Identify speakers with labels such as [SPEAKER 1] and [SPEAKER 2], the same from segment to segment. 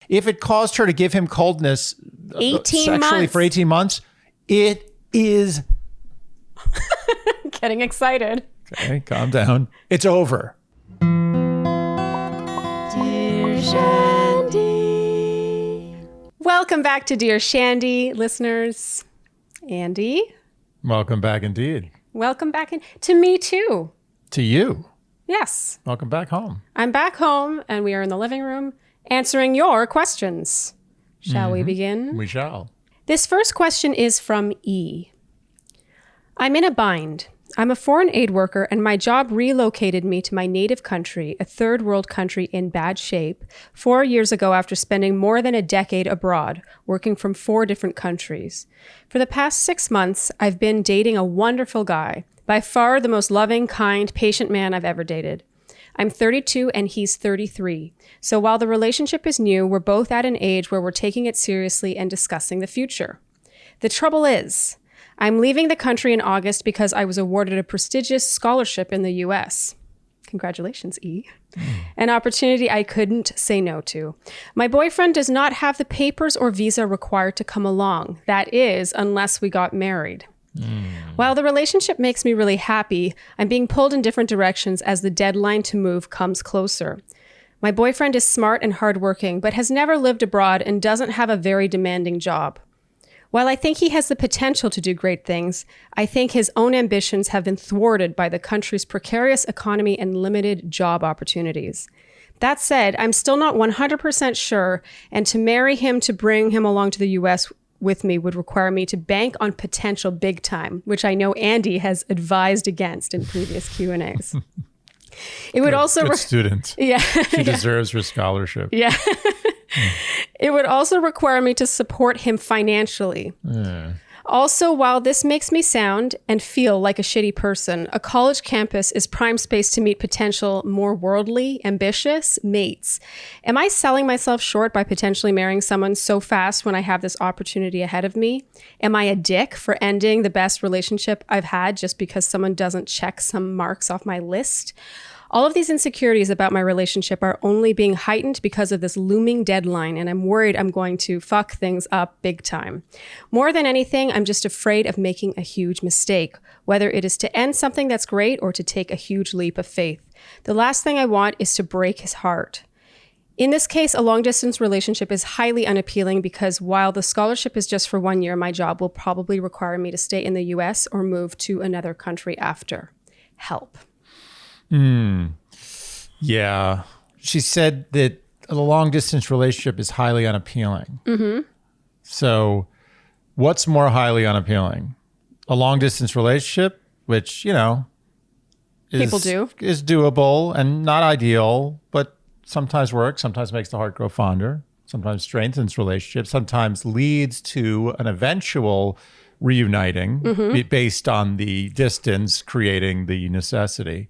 [SPEAKER 1] If it caused her to give him coldness
[SPEAKER 2] 18
[SPEAKER 1] sexually
[SPEAKER 2] months.
[SPEAKER 1] for 18 months, it is...
[SPEAKER 2] Getting excited.
[SPEAKER 1] Okay, calm down. It's over.
[SPEAKER 2] Dear Shandy. Welcome back to Dear Shandy, listeners. Andy.
[SPEAKER 1] Welcome back indeed.
[SPEAKER 2] Welcome back to me too.
[SPEAKER 1] To you.
[SPEAKER 2] Yes.
[SPEAKER 1] Welcome back home.
[SPEAKER 2] I'm back home and we are in the living room answering your questions. Shall we begin?
[SPEAKER 1] We shall.
[SPEAKER 2] This first question is from E. I'm in a bind. I'm a foreign aid worker and my job relocated me to my native country, a third world country in bad shape, 4 years ago after spending more than a decade abroad, working from 4 different countries. For the past 6 months, I've been dating a wonderful guy, by far the most loving, kind, patient man I've ever dated. I'm 32 and he's 33. So while the relationship is new, we're both at an age where we're taking it seriously and discussing the future. The trouble is, I'm leaving the country in August because I was awarded a prestigious scholarship in the US. Congratulations, E. An opportunity I couldn't say no to. My boyfriend does not have the papers or visa required to come along. That is, unless we got married. While the relationship makes me really happy, I'm being pulled in different directions as the deadline to move comes closer. My boyfriend is smart and hardworking, but has never lived abroad and doesn't have a very demanding job. While I think he has the potential to do great things, I think his own ambitions have been thwarted by the country's precarious economy and limited job opportunities. That said, I'm still not 100% sure, and to marry him to bring him along to the US with me would require me to bank on potential big time, which I know Andy has advised against in previous Q&As. It would also...
[SPEAKER 1] Good student.
[SPEAKER 2] Yeah.
[SPEAKER 1] She deserves her scholarship.
[SPEAKER 2] Yeah. It would also require me to support him financially. Also, while this makes me sound and feel like a shitty person, a college campus is prime space to meet potential, more worldly, ambitious mates. Am I selling myself short by potentially marrying someone so fast when I have this opportunity ahead of me? Am I a dick for ending the best relationship I've had just because someone doesn't check some marks off my list? All of these insecurities about my relationship are only being heightened because of this looming deadline, and I'm worried I'm going to fuck things up big time. More than anything, I'm just afraid of making a huge mistake, whether it is to end something that's great or to take a huge leap of faith. The last thing I want is to break his heart. In this case, a long-distance relationship is highly unappealing because while the scholarship is just for 1 year, my job will probably require me to stay in the US or move to another country after. Help.
[SPEAKER 1] Yeah. She said that a long distance relationship is highly unappealing. So what's more highly unappealing? A long distance relationship, which, you know, is doable and not ideal, but sometimes works, sometimes makes the heart grow fonder, sometimes strengthens relationships, sometimes leads to an eventual reuniting based on the distance creating the necessity.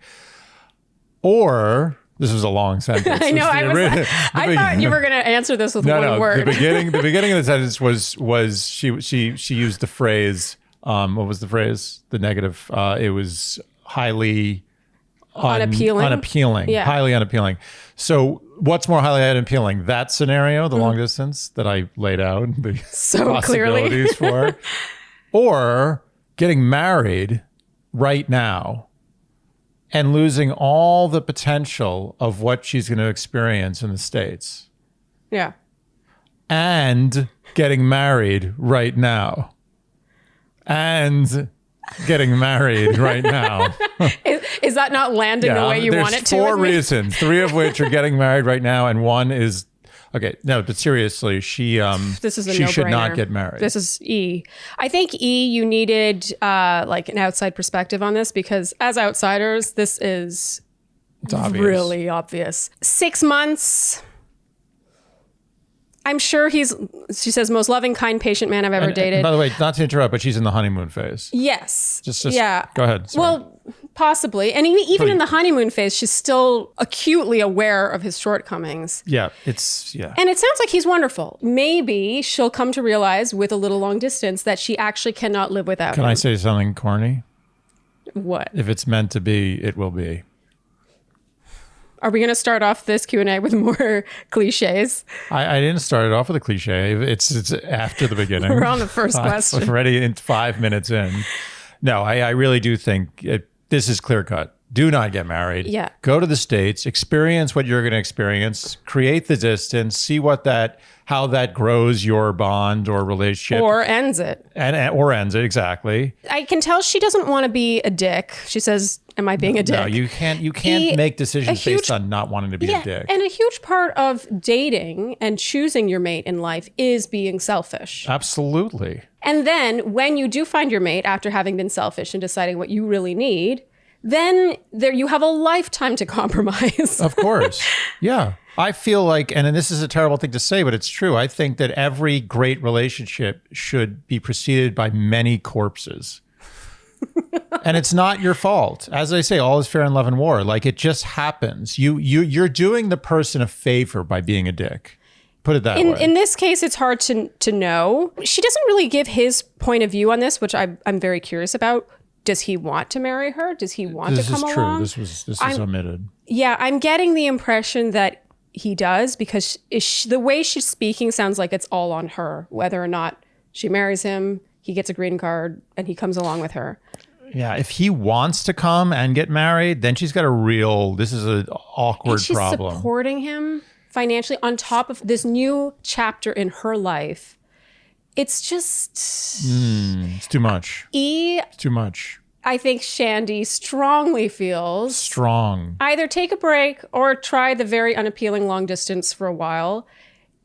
[SPEAKER 1] Or, this was a long sentence.
[SPEAKER 2] I know. I thought you were going to answer this with one word.
[SPEAKER 1] The beginning of the sentence was she used the phrase. What was the phrase? The negative. It was highly unappealing. Yeah. Highly unappealing. So, what's more highly unappealing? That scenario, the long distance that I laid out, the possibilities for, or getting married right now and losing all the potential of what she's going to experience in the States.
[SPEAKER 2] Yeah.
[SPEAKER 1] And getting married right now. And getting married right now.
[SPEAKER 2] Is that not landing the way you want it to?
[SPEAKER 1] There's 4 reasons, 3 of which are getting married right now, and 1 is... Okay, no, but seriously, she should not get married.
[SPEAKER 2] This is E. I think E, you needed like an outside perspective on this because as outsiders, this is really obvious. 6 months. I'm sure she says, most loving, kind, patient man I've ever dated.
[SPEAKER 1] And by the way, not to interrupt, but she's in the honeymoon phase.
[SPEAKER 2] Yes.
[SPEAKER 1] Just yeah. Go ahead. Sorry.
[SPEAKER 2] Well, possibly. And even in the honeymoon phase, she's still acutely aware of his shortcomings.
[SPEAKER 1] Yeah. And
[SPEAKER 2] it sounds like he's wonderful. Maybe she'll come to realize with a little long distance that she actually cannot live without him.
[SPEAKER 1] Can I say something corny?
[SPEAKER 2] What?
[SPEAKER 1] If it's meant to be, it will be.
[SPEAKER 2] Are we going to start off this Q&A with more cliches?
[SPEAKER 1] I didn't start it off with a cliche. It's after the beginning.
[SPEAKER 2] We're on the first question.
[SPEAKER 1] I'm already in 5 minutes in. No, I really do think this is clear cut. Do not get married.
[SPEAKER 2] Yeah.
[SPEAKER 1] Go to the States, experience what you're going to experience, create the distance, see how that grows your bond or relationship.
[SPEAKER 2] Or ends it.
[SPEAKER 1] Or ends it, exactly.
[SPEAKER 2] I can tell she doesn't want to be a dick. She says, am I being a dick?
[SPEAKER 1] No, you can't make decisions based on not wanting to be a dick.
[SPEAKER 2] And a huge part of dating and choosing your mate in life is being selfish.
[SPEAKER 1] Absolutely.
[SPEAKER 2] And then when you do find your mate after having been selfish and deciding what you really need, then you have a lifetime to compromise.
[SPEAKER 1] Of course. Yeah. I feel like, and this is a terrible thing to say, but it's true. I think that every great relationship should be preceded by many corpses. And it's not your fault. As I say, all is fair in love and war. Like, it just happens. You're doing the person a favor by being a dick. Put it that way.
[SPEAKER 2] In this case, it's hard to know. She doesn't really give his point of view on this, which I'm very curious about. Does he want to marry her? Does he want to come along?
[SPEAKER 1] This is omitted.
[SPEAKER 2] Yeah, I'm getting the impression that he does, because the way she's speaking sounds like it's all on her, whether or not she marries him, he gets a green card, and he comes along with her.
[SPEAKER 1] Yeah, if he wants to come and get married, then she's got this is an awkward problem.
[SPEAKER 2] She's supporting him financially on top of this new chapter in her life. It's just...
[SPEAKER 1] it's too much. It's too much.
[SPEAKER 2] I think Shandy strongly feels...
[SPEAKER 1] Strong.
[SPEAKER 2] Either take a break or try the very unappealing long distance for a while.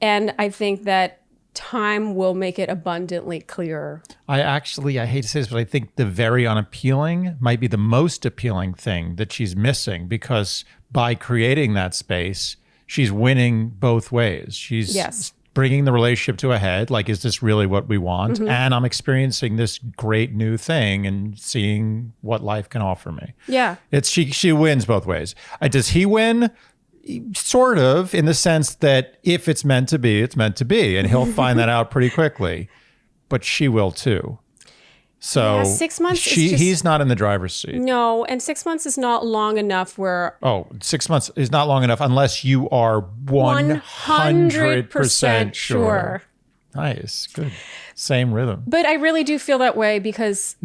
[SPEAKER 2] And I think that time will make it abundantly clear.
[SPEAKER 1] I hate to say this, but I think the very unappealing might be the most appealing thing that she's missing, because by creating that space, she's winning both ways. She's bringing the relationship to a head. Like, is this really what we want? Mm-hmm. And I'm experiencing this great new thing and seeing what life can offer me.
[SPEAKER 2] Yeah.
[SPEAKER 1] She wins both ways. Does he win? Sort of, in the sense that if it's meant to be, it's meant to be. And he'll find that out pretty quickly. But she will too. So
[SPEAKER 2] 6 months
[SPEAKER 1] he's not in the driver's seat.
[SPEAKER 2] No, and 6 months is not long enough where...
[SPEAKER 1] 6 months is not long enough unless you are 100% sure. Nice, good. Same rhythm.
[SPEAKER 2] But I really do feel that way, because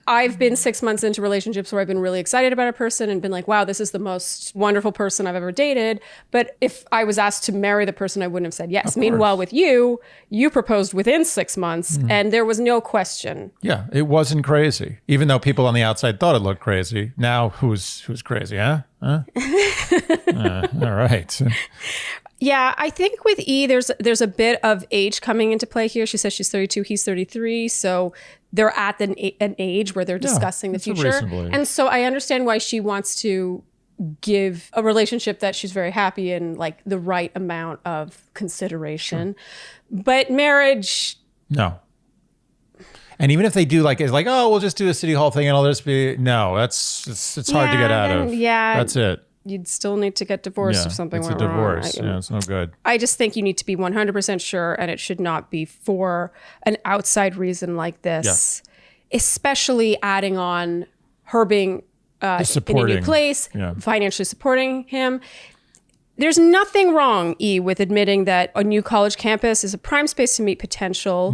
[SPEAKER 2] I've been 6 months into relationships where I've been really excited about a person and been like, wow, this is the most wonderful person I've ever dated. But if I was asked to marry the person, I wouldn't have said yes. Meanwhile, with you proposed within 6 months and there was no question.
[SPEAKER 1] Yeah, it wasn't crazy. Even though people on the outside thought it looked crazy. Now, who's crazy, huh? All right.
[SPEAKER 2] Yeah, I think with E, there's a bit of age coming into play here. She says she's 32, he's 33. So they're at an age where they're discussing the future. And so I understand why she wants to give a relationship that she's very happy in, like, the right amount of consideration. Sure. But marriage...
[SPEAKER 1] No. And even if they do, like, it's like, oh, we'll just do a city hall thing and all this. No, it's hard to get out of.
[SPEAKER 2] Yeah.
[SPEAKER 1] That's it.
[SPEAKER 2] You'd still need to get divorced if something went
[SPEAKER 1] wrong.
[SPEAKER 2] It's a
[SPEAKER 1] divorce. It's no good.
[SPEAKER 2] I just think you need to be 100% sure, and it should not be for an outside reason like this, especially adding on her being in a new place, financially supporting him. There's nothing wrong, E, with admitting that a new college campus is a prime space to meet potential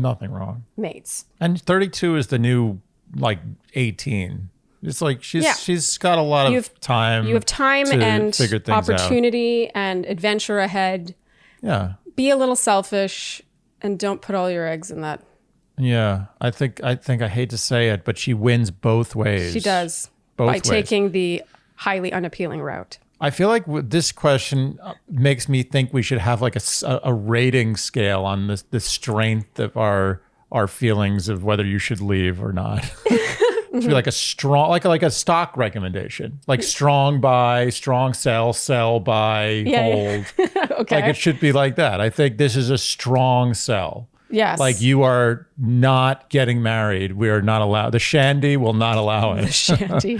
[SPEAKER 2] mates.
[SPEAKER 1] And 32 is the new, like, 18. It's like she's got a lot of time.
[SPEAKER 2] You have time and opportunity and adventure ahead.
[SPEAKER 1] Yeah.
[SPEAKER 2] Be a little selfish and don't put all your eggs in that.
[SPEAKER 1] Yeah. I think I hate to say it, but she wins both ways.
[SPEAKER 2] She does.
[SPEAKER 1] Both
[SPEAKER 2] ways. Taking the highly unappealing route.
[SPEAKER 1] I feel like this question makes me think we should have like a rating scale on the strength of our feelings of whether you should leave or not. It should be like a strong, like a stock recommendation, like strong buy, strong sell buy, hold.
[SPEAKER 2] Okay.
[SPEAKER 1] Like it should be like that. I think this is a strong sell.
[SPEAKER 2] Yes.
[SPEAKER 1] Like you are not getting married. We are not allowed. The Shandy will not allow it.
[SPEAKER 2] The Shandy.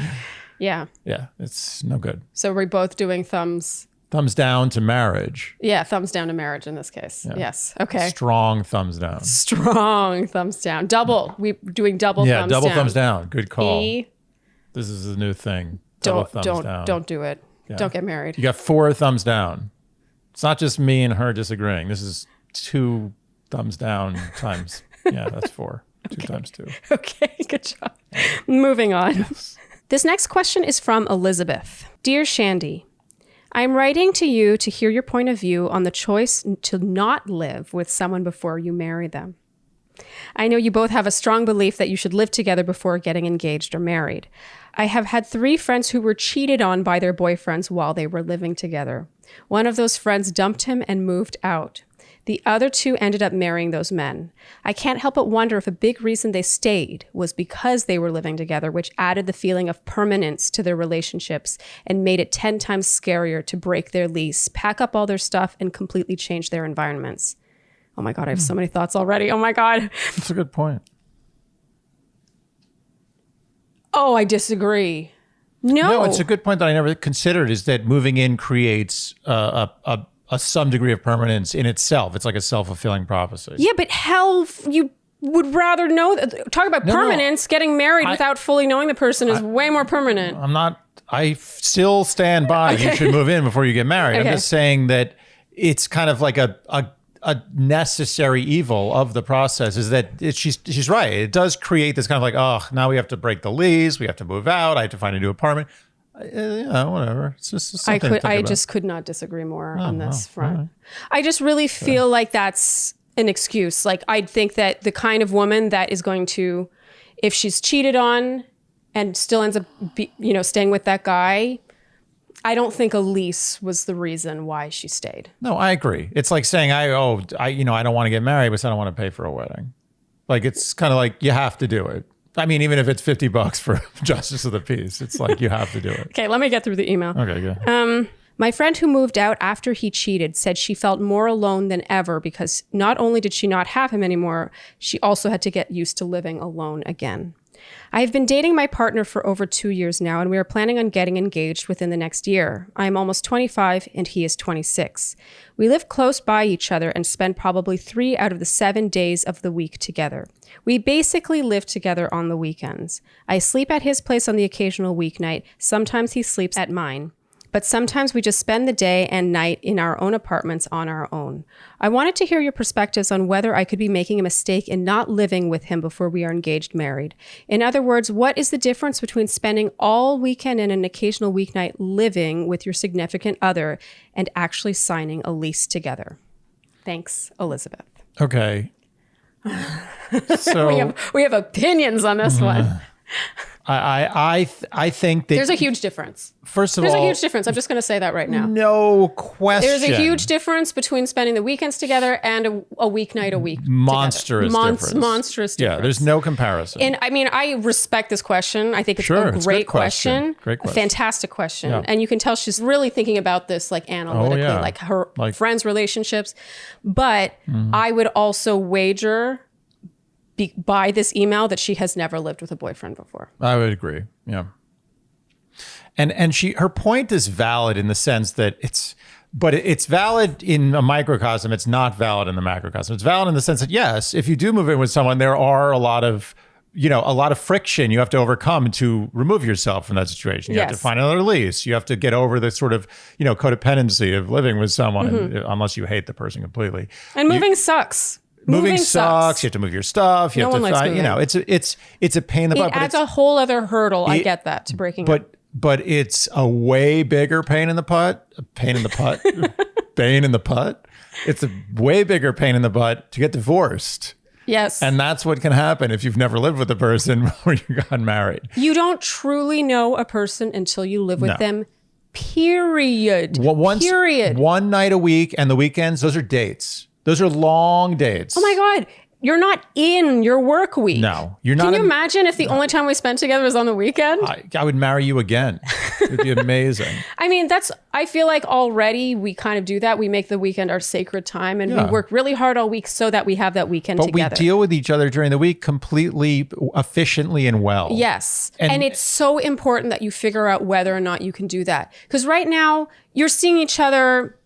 [SPEAKER 2] Yeah.
[SPEAKER 1] Yeah. It's no good.
[SPEAKER 2] So we're both doing thumbs.
[SPEAKER 1] Thumbs down to marriage.
[SPEAKER 2] Yeah, thumbs down to marriage in this case. Yeah. Yes. Okay.
[SPEAKER 1] Strong thumbs down.
[SPEAKER 2] Strong thumbs down. Double. We're doing double thumbs down.
[SPEAKER 1] Yeah, double thumbs down. Good call.
[SPEAKER 2] E,
[SPEAKER 1] this is the new thing. Double thumbs down.
[SPEAKER 2] Don't do it. don't get married.
[SPEAKER 1] You got 4 thumbs down. It's not just me and her disagreeing. This is 2 thumbs down times. Yeah, that's 4. Okay. 2 times 2.
[SPEAKER 2] Okay, good job. Moving on. Yes. This next question is from Elizabeth. Dear Shandy, I'm writing to you to hear your point of view on the choice to not live with someone before you marry them. I know you both have a strong belief that you should live together before getting engaged or married. I have had 3 friends who were cheated on by their boyfriends while they were living together. One of those friends dumped him and moved out. The other 2 ended up marrying those men. I can't help but wonder if a big reason they stayed was because they were living together, which added the feeling of permanence to their relationships and made it 10 times scarier to break their lease, pack up all their stuff, and completely change their environments. Oh my God, I have so many thoughts already. Oh my God.
[SPEAKER 1] That's a good point.
[SPEAKER 2] Oh, I disagree. No,
[SPEAKER 1] it's a good point that I never considered, is that moving in creates some degree of permanence in itself. It's like a self-fulfilling prophecy.
[SPEAKER 2] Yeah, but hell, you would rather know that. Talk about permanence. Getting married without fully knowing the person is way more permanent.
[SPEAKER 1] I still stand by you should move in before you get married.
[SPEAKER 2] Okay.
[SPEAKER 1] I'm just saying that it's kind of like a necessary evil of the process, is that she's right. It does create this kind of like, oh, now we have to break the lease. We have to move out. I have to find a new apartment. Whatever. It's just something to think about.
[SPEAKER 2] just could not disagree more on this front. Right. I just really feel like that's an excuse. Like, I think that the kind of woman that is going to, if she's cheated on and still ends up, staying with that guy, I don't think a lease was the reason why she stayed.
[SPEAKER 1] No, I agree. It's like saying, I don't want to get married, but I don't want to pay for a wedding. Like, it's kind of like you have to do it. I mean, even if it's $50 for justice of the peace, it's like you have to do it.
[SPEAKER 2] Okay, let me get through the email.
[SPEAKER 1] Okay, good.
[SPEAKER 2] My friend who moved out after he cheated said she felt more alone than ever because not only did she not have him anymore, she also had to get used to living alone again. I have been dating my partner for over 2 years now, and we are planning on getting engaged within the next year. I am almost 25 and he is 26. We live close by each other and spend probably 3 out of the 7 days of the week together. We basically live together on the weekends. I sleep at his place on the occasional weeknight. Sometimes he sleeps at mine. But sometimes we just spend the day and night in our own apartments on our own. I wanted to hear your perspectives on whether I could be making a mistake in not living with him before we are engaged married. In other words, what is the difference between spending all weekend and an occasional weeknight living with your significant other and actually signing a lease together? Thanks, Elizabeth.
[SPEAKER 1] Okay. So
[SPEAKER 2] we have opinions on this one.
[SPEAKER 1] I think that
[SPEAKER 2] there's a huge difference.
[SPEAKER 1] First of all,
[SPEAKER 2] there's a huge difference. I'm just going to say that right now.
[SPEAKER 1] No question.
[SPEAKER 2] There's a huge difference between spending the weekends together and a weeknight a week.
[SPEAKER 1] Monstrous difference.
[SPEAKER 2] Monstrous difference.
[SPEAKER 1] Yeah, there's no comparison.
[SPEAKER 2] And I mean, I respect this question. I think it's a great question.
[SPEAKER 1] Great question.
[SPEAKER 2] A fantastic question.
[SPEAKER 1] Yeah.
[SPEAKER 2] And you can tell she's really thinking about this like analytically, like her friends' relationships. But I would also wager by this email that she has never lived with a boyfriend before.
[SPEAKER 1] I would agree. Yeah. And her point is valid in the sense that it's valid in a microcosm. It's not valid in the macrocosm. It's valid in the sense that, yes, if you do move in with someone, there are a lot of friction you have to overcome to remove yourself from that situation. You have to find another lease. You have to get over the sort of, codependency of living with someone, unless you hate the person completely.
[SPEAKER 2] And moving sucks.
[SPEAKER 1] Moving sucks. You have to move your stuff. You have to find, it's a pain in the butt.
[SPEAKER 2] It adds a whole other hurdle. I get that, to breaking up.
[SPEAKER 1] But it's a way bigger pain in the butt. Pain in the butt. It's a way bigger pain in the butt to get divorced.
[SPEAKER 2] Yes.
[SPEAKER 1] And that's what can happen if you've never lived with a person before you got married.
[SPEAKER 2] You don't truly know a person until you live with them. Period. Period.
[SPEAKER 1] One night a week and the weekends, those are dates. Those are long dates.
[SPEAKER 2] Oh my God. You're not in your work week.
[SPEAKER 1] No, you're not.
[SPEAKER 2] Can you imagine if the only time we spent together was on the weekend?
[SPEAKER 1] I would marry you again. It would be amazing.
[SPEAKER 2] I mean, I feel like already we kind of do that. We make the weekend our sacred time and we work really hard all week so that we have that weekend together.
[SPEAKER 1] But we deal with each other during the week completely efficiently and well.
[SPEAKER 2] Yes. And it's so important that you figure out whether or not you can do that. Because right now you're seeing each other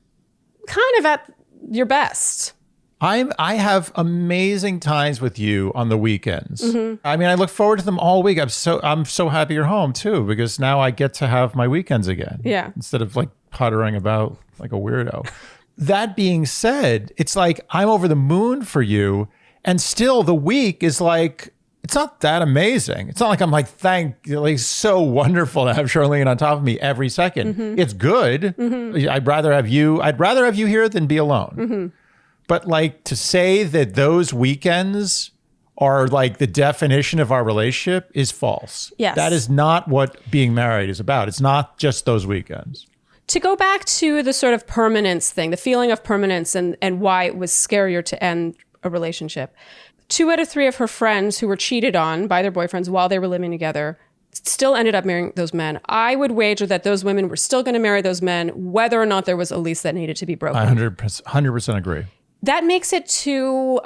[SPEAKER 2] kind of at your best.
[SPEAKER 1] I have amazing times with you on the weekends. I mean, I look forward to them all week. I'm so happy you're home too, because now I get to have my weekends again.
[SPEAKER 2] Yeah.
[SPEAKER 1] Instead of like puttering about like a weirdo. That being said, it's like I'm over the moon for you, and still the week is like, it's not that amazing. It's not like I'm like, so wonderful to have Charlene on top of me every second. It's good. I'd rather have you here than be alone. But like to say that those weekends are like the definition of our relationship is false.
[SPEAKER 2] Yes.
[SPEAKER 1] That is not what being married is about. It's not just those weekends.
[SPEAKER 2] To go back to the sort of permanence thing, the feeling of permanence and why it was scarier to end a relationship. 2 out of 3 of her friends who were cheated on by their boyfriends while they were living together still ended up marrying those men. I would wager that those women were still going to marry those men, whether or not there was a lease that needed to be broken.
[SPEAKER 1] I 100% agree.
[SPEAKER 2] That makes it too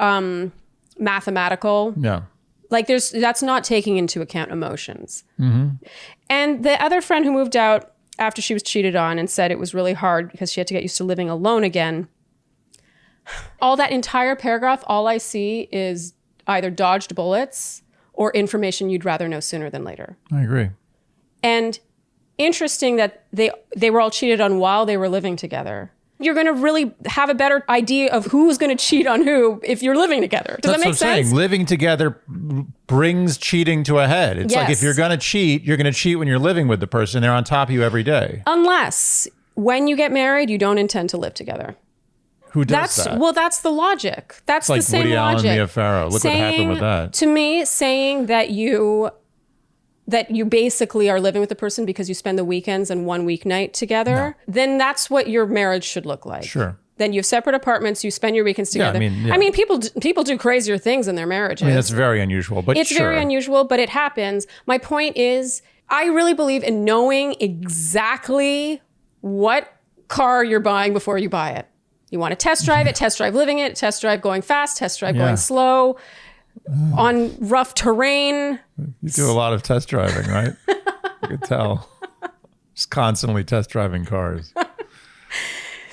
[SPEAKER 2] mathematical.
[SPEAKER 1] Yeah.
[SPEAKER 2] Like that's not taking into account emotions. And the other friend who moved out after she was cheated on and said it was really hard because she had to get used to living alone again. All that entire paragraph, all I see is either dodged bullets or information you'd rather know sooner than later.
[SPEAKER 1] I agree.
[SPEAKER 2] And interesting that they were all cheated on while they were living together. You're going to really have a better idea of who's going to cheat on who if you're living together. Does that make sense?
[SPEAKER 1] Living together brings cheating to a head. It's like if you're going to cheat, you're going to cheat when you're living with the person. They're on top of you every day. Unless
[SPEAKER 2] when you get married, you don't intend to live together.
[SPEAKER 1] Who does that?
[SPEAKER 2] Well, that's the logic. That's
[SPEAKER 1] like
[SPEAKER 2] the same
[SPEAKER 1] Woody
[SPEAKER 2] logic.
[SPEAKER 1] Allen, Mia Farrow. Look what happened with that.
[SPEAKER 2] To me, saying that you basically are living with the person because you spend the weekends and one weeknight together, then that's what your marriage should look like.
[SPEAKER 1] Sure.
[SPEAKER 2] Then you have separate apartments, you spend your weekends together.
[SPEAKER 1] Yeah,
[SPEAKER 2] I mean, people do crazier things in their marriages.
[SPEAKER 1] I mean, that's very unusual, but
[SPEAKER 2] it's very unusual, but it happens. My point is, I really believe in knowing exactly what car you're buying before you buy it. You want to test drive it, test drive living it, test drive going fast, test drive going slow, on rough terrain.
[SPEAKER 1] You do a lot of test driving, right? You could tell. Just constantly test driving cars.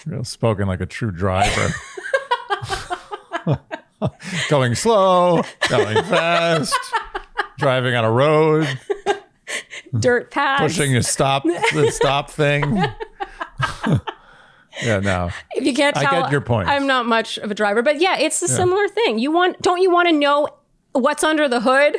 [SPEAKER 1] Real spoken like a true driver. Going slow, going fast, driving on a road.
[SPEAKER 2] Dirt paths.
[SPEAKER 1] Pushing the stop thing. Yeah, no.
[SPEAKER 2] If you can't tell,
[SPEAKER 1] I get your point.
[SPEAKER 2] I'm not much of a driver, but yeah, it's a similar thing. Don't you want to know what's under the hood?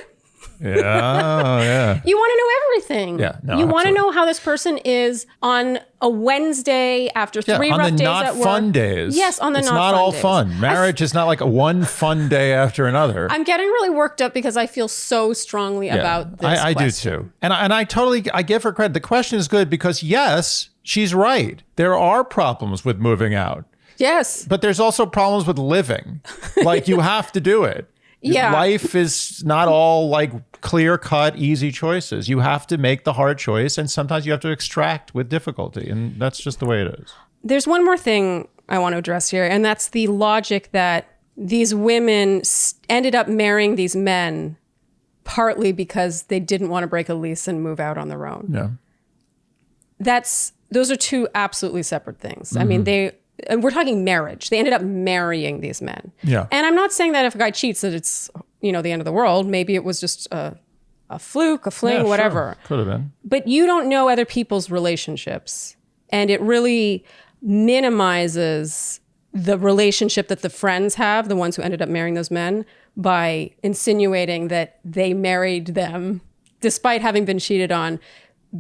[SPEAKER 2] Yeah. You want to know everything.
[SPEAKER 1] Yeah, no,
[SPEAKER 2] you want to know how this person is on a Wednesday after 3 rough days at work.
[SPEAKER 1] On the not fun days.
[SPEAKER 2] Yes, on the
[SPEAKER 1] it's
[SPEAKER 2] not fun days.
[SPEAKER 1] It's not all fun. Marriage is not like one fun day after another.
[SPEAKER 2] I'm getting really worked up because I feel so strongly about this
[SPEAKER 1] I do too. And I give her credit. The question is good because yes, she's right. There are problems with moving out.
[SPEAKER 2] Yes.
[SPEAKER 1] But there's also problems with living. Like you have to do it.
[SPEAKER 2] Yeah.
[SPEAKER 1] Life is not all like clear-cut, easy choices. You have to make the hard choice, and sometimes you have to extract with difficulty, and that's just the way it is.
[SPEAKER 2] There's one more thing I want to address here, and that's the logic that these women ended up marrying these men partly because they didn't want to break a lease and move out on their own.
[SPEAKER 1] Yeah.
[SPEAKER 2] Those are two absolutely separate things. Mm-hmm. I mean, and we're talking marriage. They ended up marrying these men.
[SPEAKER 1] Yeah.
[SPEAKER 2] And I'm not saying that if a guy cheats that it's, the end of the world. Maybe it was just a fluke, a fling, whatever.
[SPEAKER 1] Sure. Could have been.
[SPEAKER 2] But you don't know other people's relationships. And it really minimizes the relationship that the friends have, the ones who ended up marrying those men, by insinuating that they married them despite having been cheated on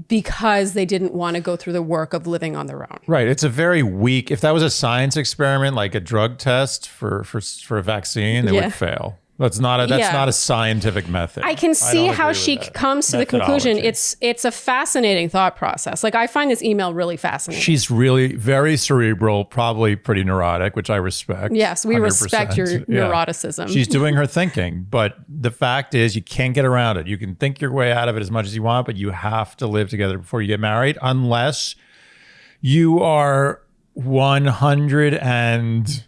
[SPEAKER 2] because they didn't want to go through the work of living on their own.
[SPEAKER 1] Right. It's a very weak, if that was a science experiment, like a drug test for a vaccine, it would fail. That's not a scientific method.
[SPEAKER 2] I can see how she comes to the conclusion. It's a fascinating thought process. Like I find this email really fascinating.
[SPEAKER 1] She's really very cerebral, probably pretty neurotic, which I respect.
[SPEAKER 2] Yes, we
[SPEAKER 1] 100%.
[SPEAKER 2] Respect your neuroticism.
[SPEAKER 1] She's doing her thinking, but the fact is you can't get around it. You can think your way out of it as much as you want, but you have to live together before you get married, unless you are 100 and...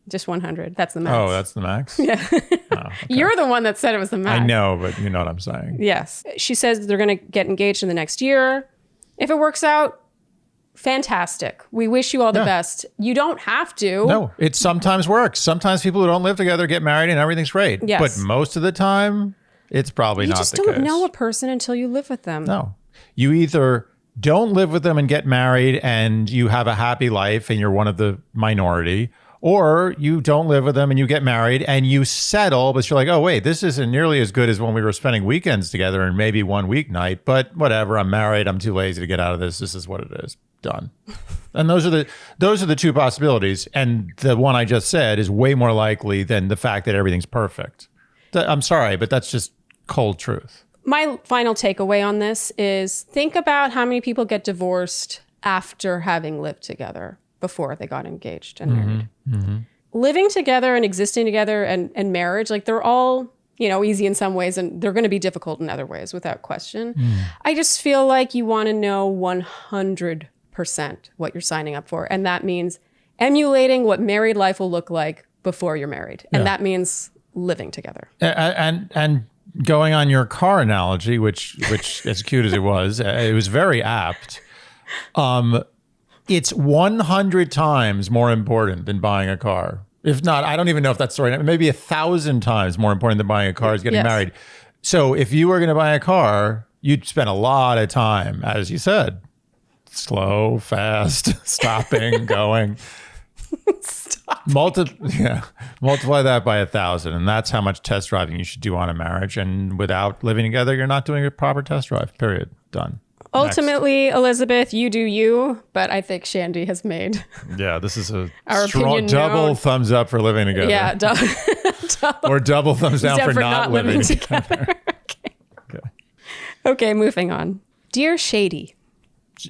[SPEAKER 2] Just 100. That's the max.
[SPEAKER 1] Oh, that's the max?
[SPEAKER 2] Yeah.
[SPEAKER 1] Okay.
[SPEAKER 2] You're the one that said it was the max.
[SPEAKER 1] I know, but you know what I'm saying.
[SPEAKER 2] Yes. She says they're going to get engaged in the next year. If it works out, fantastic. We wish you all the best. You don't have to.
[SPEAKER 1] No, it sometimes works. Sometimes people who don't live together get married and everything's great.
[SPEAKER 2] Yes.
[SPEAKER 1] But most of the time, it's probably not the case.
[SPEAKER 2] You just don't know a person until you live with them.
[SPEAKER 1] No. You either don't live with them and get married and you have a happy life and you're one of the minority, or you don't live with them and you get married and you settle, but you're like, oh, wait, this isn't nearly as good as when we were spending weekends together and maybe one weeknight, but whatever, I'm married, I'm too lazy to get out of this. This is what it is. Done. And those are the two possibilities. And the one I just said is way more likely than the fact that everything's perfect. I'm sorry, but that's just cold truth.
[SPEAKER 2] My final takeaway on this is think about how many people get divorced after having lived together before they got engaged and married. Mm-hmm. Living together and existing together and marriage, like they're all, easy in some ways and they're going to be difficult in other ways without question. I just feel like you want to know 100% what you're signing up for. And that means emulating what married life will look like before you're married. And that means living together.
[SPEAKER 1] And going on your car analogy, which as cute as it was very apt. It's 100 times more important than buying a car. If not, I don't even know if that's the right. Maybe 1,000 times more important than buying a car is getting married. So if you were going to buy a car, you'd spend a lot of time, as you said, slow, fast, stopping, going. Multiply that by 1,000, and that's how much test driving you should do on a marriage. And without living together, you're not doing a proper test drive. Period. Done.
[SPEAKER 2] Ultimately, next. Elizabeth, you do you, but I think Shandy has made.
[SPEAKER 1] Yeah, this is a strong double thumbs up for living together.
[SPEAKER 2] Yeah,
[SPEAKER 1] or double thumbs down for not living together.
[SPEAKER 2] Okay, moving on. Dear Shady.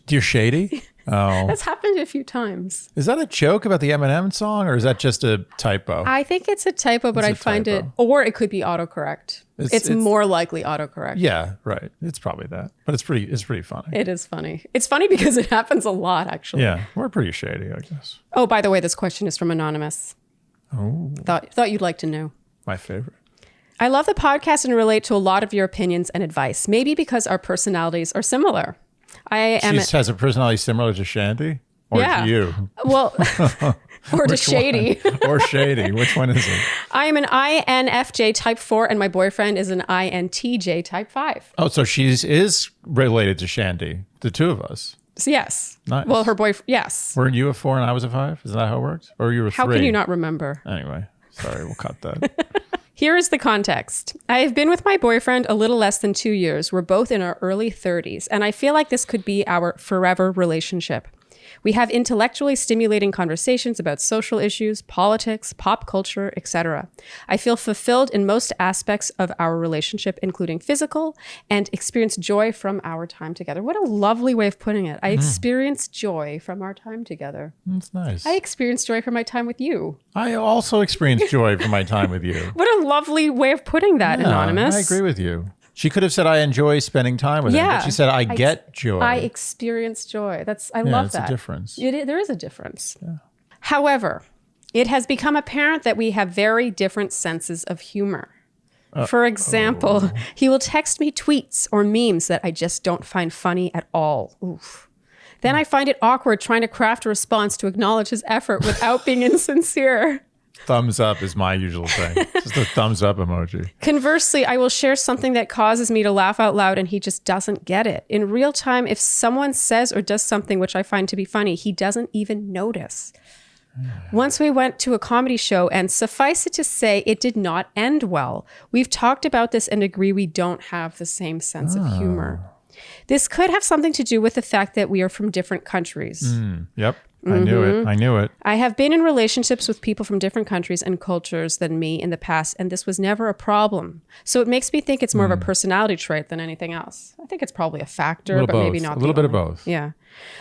[SPEAKER 1] Dear Shady? Oh.
[SPEAKER 2] That's happened a few times.
[SPEAKER 1] Is that a joke about the Eminem song, or is that just a typo?
[SPEAKER 2] I think it's a typo, but I find it, or it could be autocorrect. It's more likely autocorrect.
[SPEAKER 1] Yeah, right. It's probably that, but it's pretty funny.
[SPEAKER 2] It is funny. It's funny because it happens a lot, actually.
[SPEAKER 1] Yeah, we're pretty shady, I guess.
[SPEAKER 2] Oh, by the way, this question is from Anonymous.
[SPEAKER 1] Oh.
[SPEAKER 2] Thought you'd like to know.
[SPEAKER 1] My favorite.
[SPEAKER 2] I love the podcast and relate to a lot of your opinions and advice, maybe because our personalities are similar.
[SPEAKER 1] She has a personality similar to Shandy? Or to you?
[SPEAKER 2] Well, or to Shady.
[SPEAKER 1] Or Shady. Which one is it?
[SPEAKER 2] I am an INFJ type 4 and my boyfriend is an INTJ type 5.
[SPEAKER 1] Oh, so she is related to Shandy, the two of us.
[SPEAKER 2] So yes.
[SPEAKER 1] Nice.
[SPEAKER 2] Well, her boyfriend, yes.
[SPEAKER 1] Weren't you a 4 and I was a 5? Is that how it worked? Or you were 3?
[SPEAKER 2] How can you not remember?
[SPEAKER 1] Anyway, sorry, we'll cut that.
[SPEAKER 2] Here is the context. I have been with my boyfriend a little less than 2 years. We're both in our early 30s, and I feel like this could be our forever relationship. We have intellectually stimulating conversations about social issues, politics, pop culture, etc. I feel fulfilled in most aspects of our relationship, including physical, and experience joy from our time together. What a lovely way of putting it. I experience joy from our time together.
[SPEAKER 1] That's nice.
[SPEAKER 2] I experience joy from my time with you.
[SPEAKER 1] I also experience joy from my time with you.
[SPEAKER 2] What a lovely way of putting that, Anonymous.
[SPEAKER 1] I agree with you. She could have said, I enjoy spending time with him, but she said, I get joy.
[SPEAKER 2] I experience joy. I love that.
[SPEAKER 1] That's a difference.
[SPEAKER 2] There is a difference. Yeah. However, it has become apparent that we have very different senses of humor. For example, he will text me tweets or memes that I just don't find funny at all. Oof. Then I find it awkward trying to craft a response to acknowledge his effort without being insincere.
[SPEAKER 1] Thumbs up is my usual thing. Just a thumbs up emoji.
[SPEAKER 2] Conversely, I will share something that causes me to laugh out loud and he just doesn't get it. In real time, if someone says or does something which I find to be funny, he doesn't even notice. Once we went to a comedy show and suffice it to say, it did not end well. We've talked about this and agree we don't have the same sense of humor. This could have something to do with the fact that we are from different countries.
[SPEAKER 1] Yep. I knew it.
[SPEAKER 2] I have been in relationships with people from different countries and cultures than me in the past, and this was never a problem. So it makes me think it's more of a personality trait than anything else. I think it's probably a factor, but maybe not.
[SPEAKER 1] A little bit of both.
[SPEAKER 2] Yeah.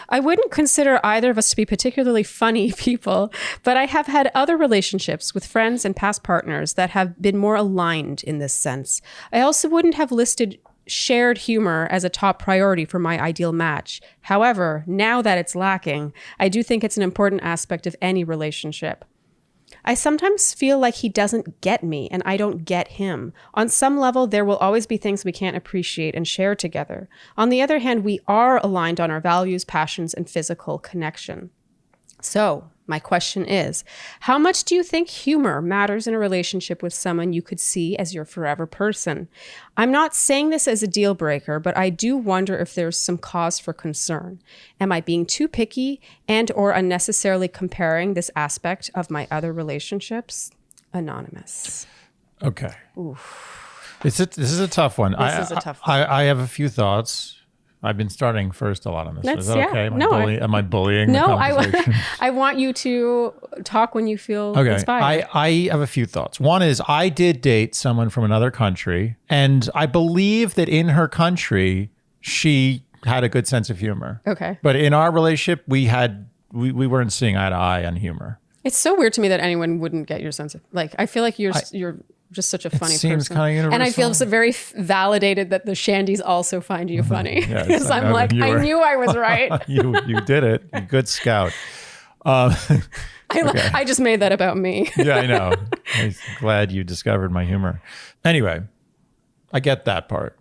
[SPEAKER 2] I wouldn't consider either of us to be particularly funny people, but I have had other relationships with friends and past partners that have been more aligned in this sense. I also wouldn't have listed shared humor as a top priority for my ideal match. However, now that it's lacking, I do think it's an important aspect of any relationship. I sometimes feel like he doesn't get me and I don't get him. On some level, there will always be things we can't appreciate and share together. On the other hand, we are aligned on our values, passions, and physical connection. So, my question is, how much do you think humor matters in a relationship with someone you could see as your forever person? I'm not saying this as a deal breaker, but I do wonder if there's some cause for concern. Am I being too picky and or unnecessarily comparing this aspect of my other relationships? Anonymous.
[SPEAKER 1] Okay. This is a tough one.
[SPEAKER 2] This is a tough one.
[SPEAKER 1] I have a few thoughts. I've been starting first a lot on this. Is that okay? Am I bullying the conversation?
[SPEAKER 2] I want you to talk when you feel inspired.
[SPEAKER 1] I have a few thoughts. One is I did date someone from another country, and I believe that in her country, she had a good sense of humor.
[SPEAKER 2] Okay.
[SPEAKER 1] But in our relationship, we weren't seeing eye to eye on humor.
[SPEAKER 2] It's so weird to me that anyone wouldn't get your sense of, like, I feel like you're just such a funny person.
[SPEAKER 1] Seems kind of universal.
[SPEAKER 2] And I feel so very validated that the Shandys also find you funny. Because I'm like, I knew I was right.
[SPEAKER 1] You did it. You good scout.
[SPEAKER 2] I just made that about me.
[SPEAKER 1] Yeah, I know. I'm glad you discovered my humor. Anyway, I get that part.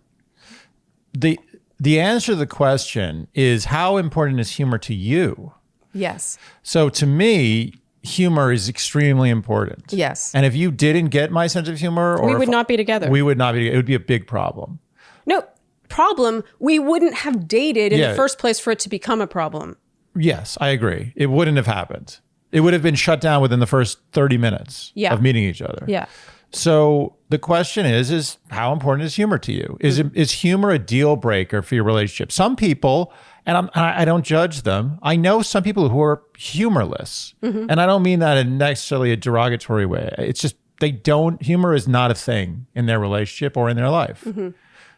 [SPEAKER 1] The answer to the question is, how important is humor to you?
[SPEAKER 2] Yes.
[SPEAKER 1] So to me, humor is extremely important.
[SPEAKER 2] Yes.
[SPEAKER 1] And if you didn't get my sense of humor,
[SPEAKER 2] we would not be together.
[SPEAKER 1] We would not be. It would be a big problem.
[SPEAKER 2] No problem. We wouldn't have dated in the first place for it to become a problem.
[SPEAKER 1] Yes, I agree. It wouldn't have happened. It would have been shut down within the first 30 minutes of meeting each other.
[SPEAKER 2] Yeah.
[SPEAKER 1] So the question is how important is humor to you? Is humor a deal breaker for your relationship? Some people, and I don't judge them, I know some people who are humorless. Mm-hmm. And I don't mean that in necessarily a derogatory way. It's just humor is not a thing in their relationship or in their life. Mm-hmm.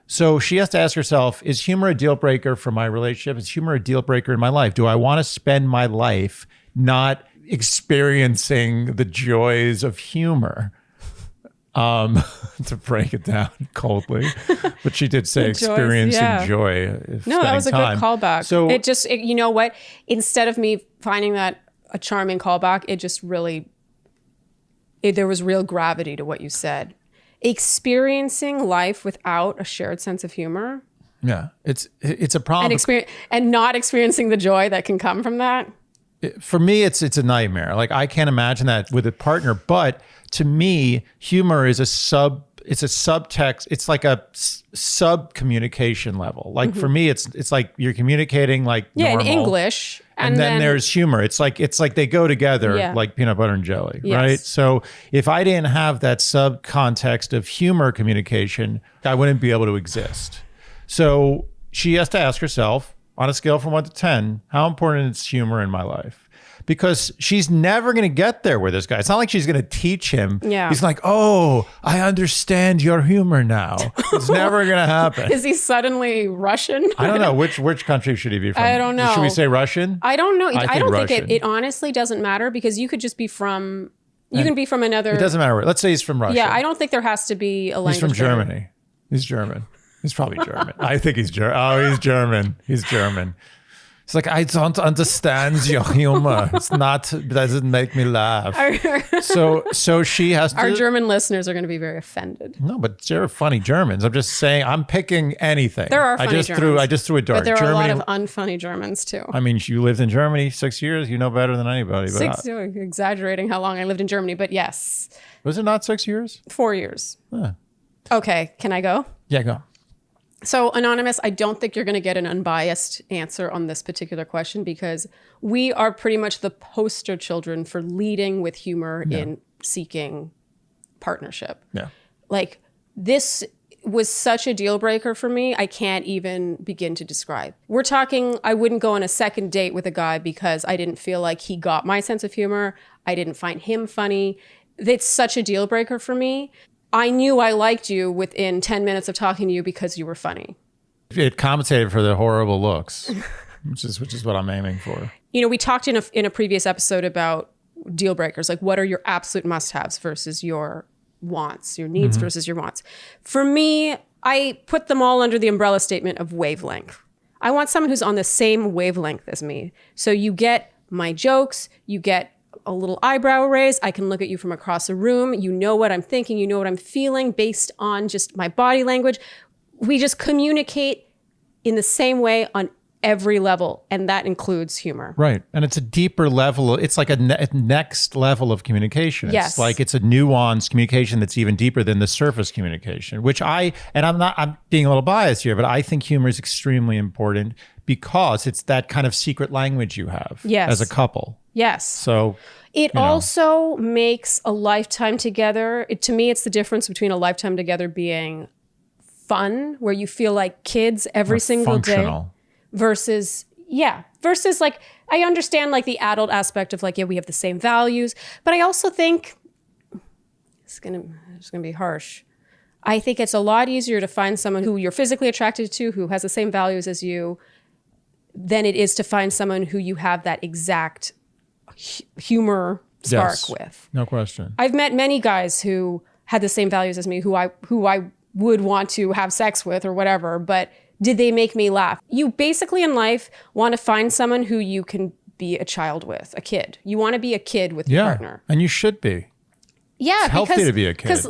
[SPEAKER 1] So she has to ask herself, is humor a deal breaker for my relationship? Is humor a deal breaker in my life? Do I want to spend my life not experiencing the joys of humor? To break it down coldly, but she did say experiencing joy.
[SPEAKER 2] No, that was a good callback. So you know what? Instead of me finding that a charming callback, it just really, there was real gravity to what you said. Experiencing life without a shared sense of humor.
[SPEAKER 1] Yeah, it's a problem.
[SPEAKER 2] And not experiencing the joy that can come from that.
[SPEAKER 1] For me, it's a nightmare. Like, I can't imagine that with a partner, but to me, humor is it's a subtext. It's like a sub communication level. Like for me, it's like you're communicating like normal,
[SPEAKER 2] in English.
[SPEAKER 1] And then there's humor. It's like they go together like peanut butter and jelly, right? So if I didn't have that sub context of humor communication, I wouldn't be able to exist. So she has to ask herself, on a scale from 1 to 10, how important is humor in my life? Because she's never going to get there with this guy. It's not like she's going to teach him. Yeah. He's like, oh, I understand your humor now. It's never going to happen.
[SPEAKER 2] Is he suddenly Russian?
[SPEAKER 1] I don't know. Which country should he be from?
[SPEAKER 2] I don't know.
[SPEAKER 1] Should we say Russian?
[SPEAKER 2] I don't know. I don't think it honestly doesn't matter, because you could just be from, you can be from another.
[SPEAKER 1] It doesn't matter. Let's say he's from Russia.
[SPEAKER 2] Yeah, I don't think there has to be a language.
[SPEAKER 1] He's from Germany. He's German. He's probably German. I think he's German. Oh, he's German. He's German. It's like, I don't understand your humor. Doesn't make me laugh. So she has to.
[SPEAKER 2] Our German listeners are going to be very offended.
[SPEAKER 1] No, but they're funny Germans. I'm just saying, I'm picking anything.
[SPEAKER 2] There are funny Germans.
[SPEAKER 1] I just threw a dart.
[SPEAKER 2] But there are a lot of unfunny Germans too.
[SPEAKER 1] I mean, you lived in Germany 6 years. You know better than anybody.
[SPEAKER 2] Exaggerating how long I lived in Germany, but yes.
[SPEAKER 1] Was it not 6 years?
[SPEAKER 2] 4 years. Okay, can I go?
[SPEAKER 1] Yeah, go.
[SPEAKER 2] So, Anonymous, I don't think you're going to get an unbiased answer on this particular question, because we are pretty much the poster children for leading with humor in seeking partnership.
[SPEAKER 1] Yeah.
[SPEAKER 2] Like, this was such a deal breaker for me, I can't even begin to describe. We're talking, I wouldn't go on a second date with a guy because I didn't feel like he got my sense of humor. I didn't find him funny. It's such a deal breaker for me. I knew I liked you within 10 minutes of talking to you because you were funny.
[SPEAKER 1] It compensated for the horrible looks, which is what I'm aiming for.
[SPEAKER 2] You know, we talked in a previous episode about deal breakers, like what are your absolute must-haves versus your wants, your needs versus your wants. For me, I put them all under the umbrella statement of wavelength. I want someone who's on the same wavelength as me. So you get my jokes, you get a little eyebrow raise. I can look at you from across the room. You know what I'm thinking. You know what I'm feeling based on just my body language. We just communicate in the same way on every level, and that includes humor.
[SPEAKER 1] Right. And it's a deeper level. It's like a next level of communication.
[SPEAKER 2] Yes.
[SPEAKER 1] It's like it's a nuanced communication that's even deeper than the surface communication, which I'm being a little biased here, but I think humor is extremely important because it's that kind of secret language you have as a couple.
[SPEAKER 2] Yes.
[SPEAKER 1] So
[SPEAKER 2] it also makes a lifetime together. To me, it's the difference between a lifetime together being fun, where you feel like kids every single day, versus like, I understand like the adult aspect of like, yeah, we have the same values, but I also think it's gonna be harsh. I think it's a lot easier to find someone who you're physically attracted to, who has the same values as you, than it is to find someone who you have that exact humor spark with.
[SPEAKER 1] No question.
[SPEAKER 2] I've met many guys who had the same values as me, who I would want to have sex with or whatever, but did they make me laugh? You basically in life want to find someone who you can be a child with, a kid. You want to be a kid with your partner.
[SPEAKER 1] And you should be.
[SPEAKER 2] Yeah,
[SPEAKER 1] it's healthy to be a kid.
[SPEAKER 2] Because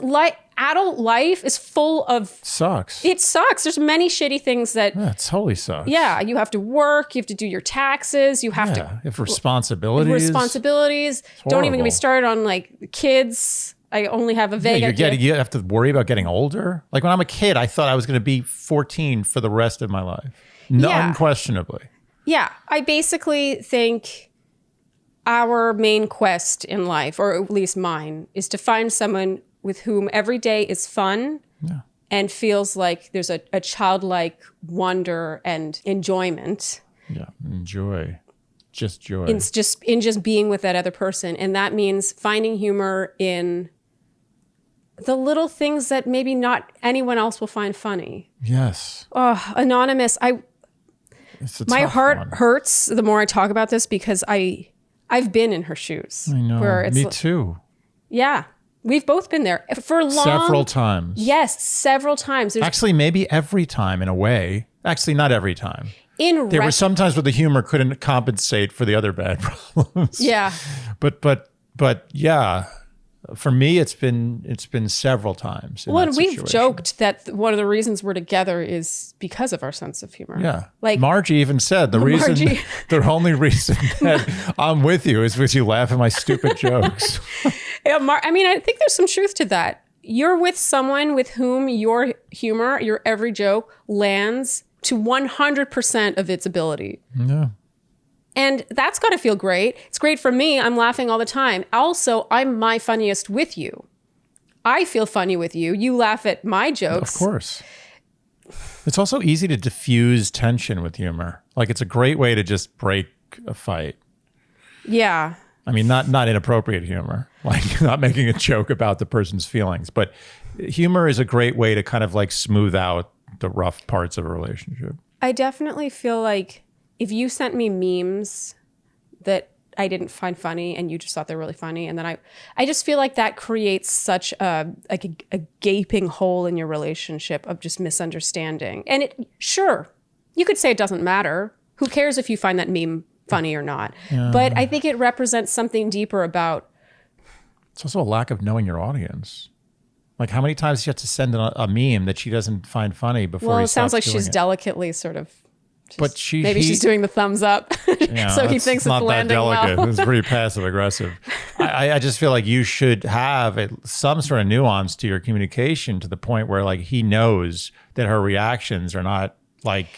[SPEAKER 2] adult life is full of...
[SPEAKER 1] Sucks.
[SPEAKER 2] It sucks. There's many shitty things that...
[SPEAKER 1] Yeah, it totally sucks.
[SPEAKER 2] Yeah, you have to work. You have to do your taxes. You have to...
[SPEAKER 1] If responsibilities.
[SPEAKER 2] Don't even get me started on like kids. I only have a vague idea.
[SPEAKER 1] You have to worry about getting older. Like when I'm a kid, I thought I was going to be 14 for the rest of my life. Unquestionably.
[SPEAKER 2] Yeah, I basically think our main quest in life, or at least mine, is to find someone with whom every day is fun and feels like there's a childlike wonder and enjoyment.
[SPEAKER 1] Yeah, enjoy. Just joy.
[SPEAKER 2] In just being with that other person. And that means finding humor in the little things that maybe not anyone else will find funny.
[SPEAKER 1] Yes.
[SPEAKER 2] Oh, Anonymous, my heart hurts the more I talk about this, because I've been in her shoes.
[SPEAKER 1] I know. Me too.
[SPEAKER 2] Yeah. We've both been there for
[SPEAKER 1] several times.
[SPEAKER 2] Yes, several times.
[SPEAKER 1] Actually, maybe every time in a way. Actually, not every time. There were some times where the humor couldn't compensate for the other bad problems.
[SPEAKER 2] Yeah.
[SPEAKER 1] But yeah, for me, it's been several times.
[SPEAKER 2] Well, and we've joked that one of the reasons we're together is because of our sense of humor.
[SPEAKER 1] Yeah.
[SPEAKER 2] Like
[SPEAKER 1] Margie even said the only reason that I'm with you is because you laugh at my stupid jokes.
[SPEAKER 2] Yeah, I think there's some truth to that. You're with someone with whom your humor, your every joke lands to 100% of its ability.
[SPEAKER 1] Yeah.
[SPEAKER 2] And that's got to feel great. It's great for me. I'm laughing all the time. Also, I'm my funniest with you. I feel funny with you. You laugh at my jokes.
[SPEAKER 1] Of course. It's also easy to diffuse tension with humor. Like it's a great way to just break a fight.
[SPEAKER 2] Yeah.
[SPEAKER 1] I mean, not inappropriate humor, like not making a joke about the person's feelings, but humor is a great way to kind of like smooth out the rough parts of a relationship.
[SPEAKER 2] I definitely feel like if you sent me memes that I didn't find funny and you just thought they're really funny, and then I just feel like that creates such a gaping hole in your relationship of just misunderstanding. And sure, you could say it doesn't matter. Who cares if you find that meme funny or not? Yeah. But I think it represents something deeper about...
[SPEAKER 1] It's also a lack of knowing your audience. Like how many times do you have to send a meme that she doesn't find funny before
[SPEAKER 2] Well,
[SPEAKER 1] he
[SPEAKER 2] it sounds like
[SPEAKER 1] stops
[SPEAKER 2] she's
[SPEAKER 1] doing it?
[SPEAKER 2] Delicately sort of...
[SPEAKER 1] But
[SPEAKER 2] she's doing the thumbs up.
[SPEAKER 1] Yeah,
[SPEAKER 2] so he thinks it's landing well.
[SPEAKER 1] Not that delicate. It's pretty passive aggressive. I just feel like you should have some sort of nuance to your communication to the point where like he knows that her reactions are not like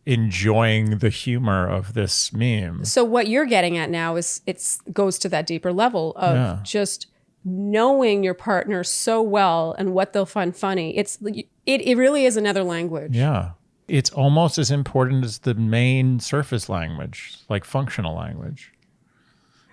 [SPEAKER 1] enjoying the humor of this meme.
[SPEAKER 2] So what you're getting at now is it goes to that deeper level of just knowing your partner so well and what they'll find funny. It really is another language.
[SPEAKER 1] Yeah. It's almost as important as the main surface language, like functional language.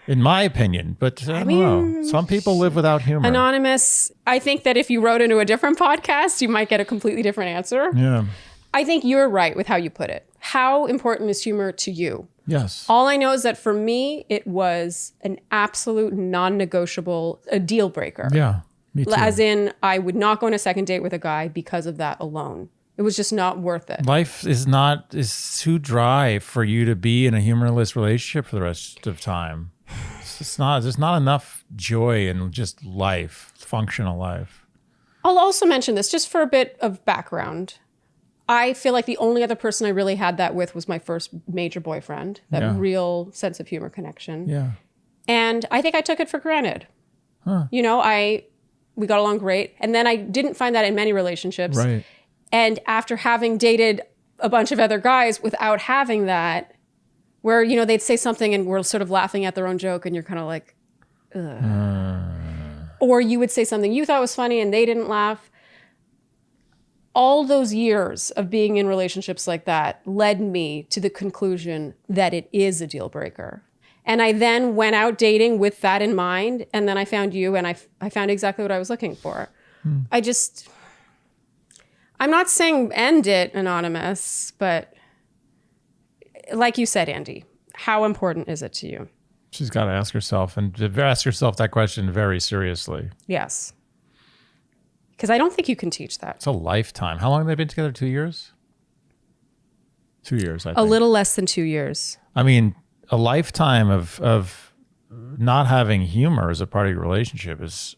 [SPEAKER 1] In my opinion, but I don't know. Some people live without humor.
[SPEAKER 2] Anonymous, I think that if you wrote into a different podcast, you might get a completely different answer.
[SPEAKER 1] Yeah.
[SPEAKER 2] I think you're right with how you put it. How important is humor to you?
[SPEAKER 1] Yes.
[SPEAKER 2] All I know is that for me, it was an absolute non-negotiable, a deal breaker.
[SPEAKER 1] Yeah, me too.
[SPEAKER 2] As in, I would not go on a second date with a guy because of that alone. It was just not worth it.
[SPEAKER 1] Life is too dry for you to be in a humorless relationship for the rest of time. It's not. There's not enough joy in just life, functional life.
[SPEAKER 2] I'll also mention this just for a bit of background. I feel like the only other person I really had that with was my first major boyfriend, that real sense of humor connection.
[SPEAKER 1] Yeah.
[SPEAKER 2] And I think I took it for granted. Huh. You know, we got along great. And then I didn't find that in many relationships.
[SPEAKER 1] Right.
[SPEAKER 2] And after having dated a bunch of other guys without having that, where, you know, they'd say something and we're sort of laughing at their own joke and you're kind of like, ugh. Or you would say something you thought was funny and they didn't laugh. All those years of being in relationships like that led me to the conclusion that it is a deal breaker. And I then went out dating with that in mind. And then I found you and I found exactly what I was looking for. I'm not saying end it, Anonymous, but like you said, Andy, how important is it to you?
[SPEAKER 1] She's got to ask herself that question very seriously.
[SPEAKER 2] Yes. Because I don't think you can teach that.
[SPEAKER 1] It's a lifetime. How long have they been together? 2 years? 2 years, I think.
[SPEAKER 2] A little less than 2 years.
[SPEAKER 1] I mean, a lifetime of not having humor as a part of your relationship is,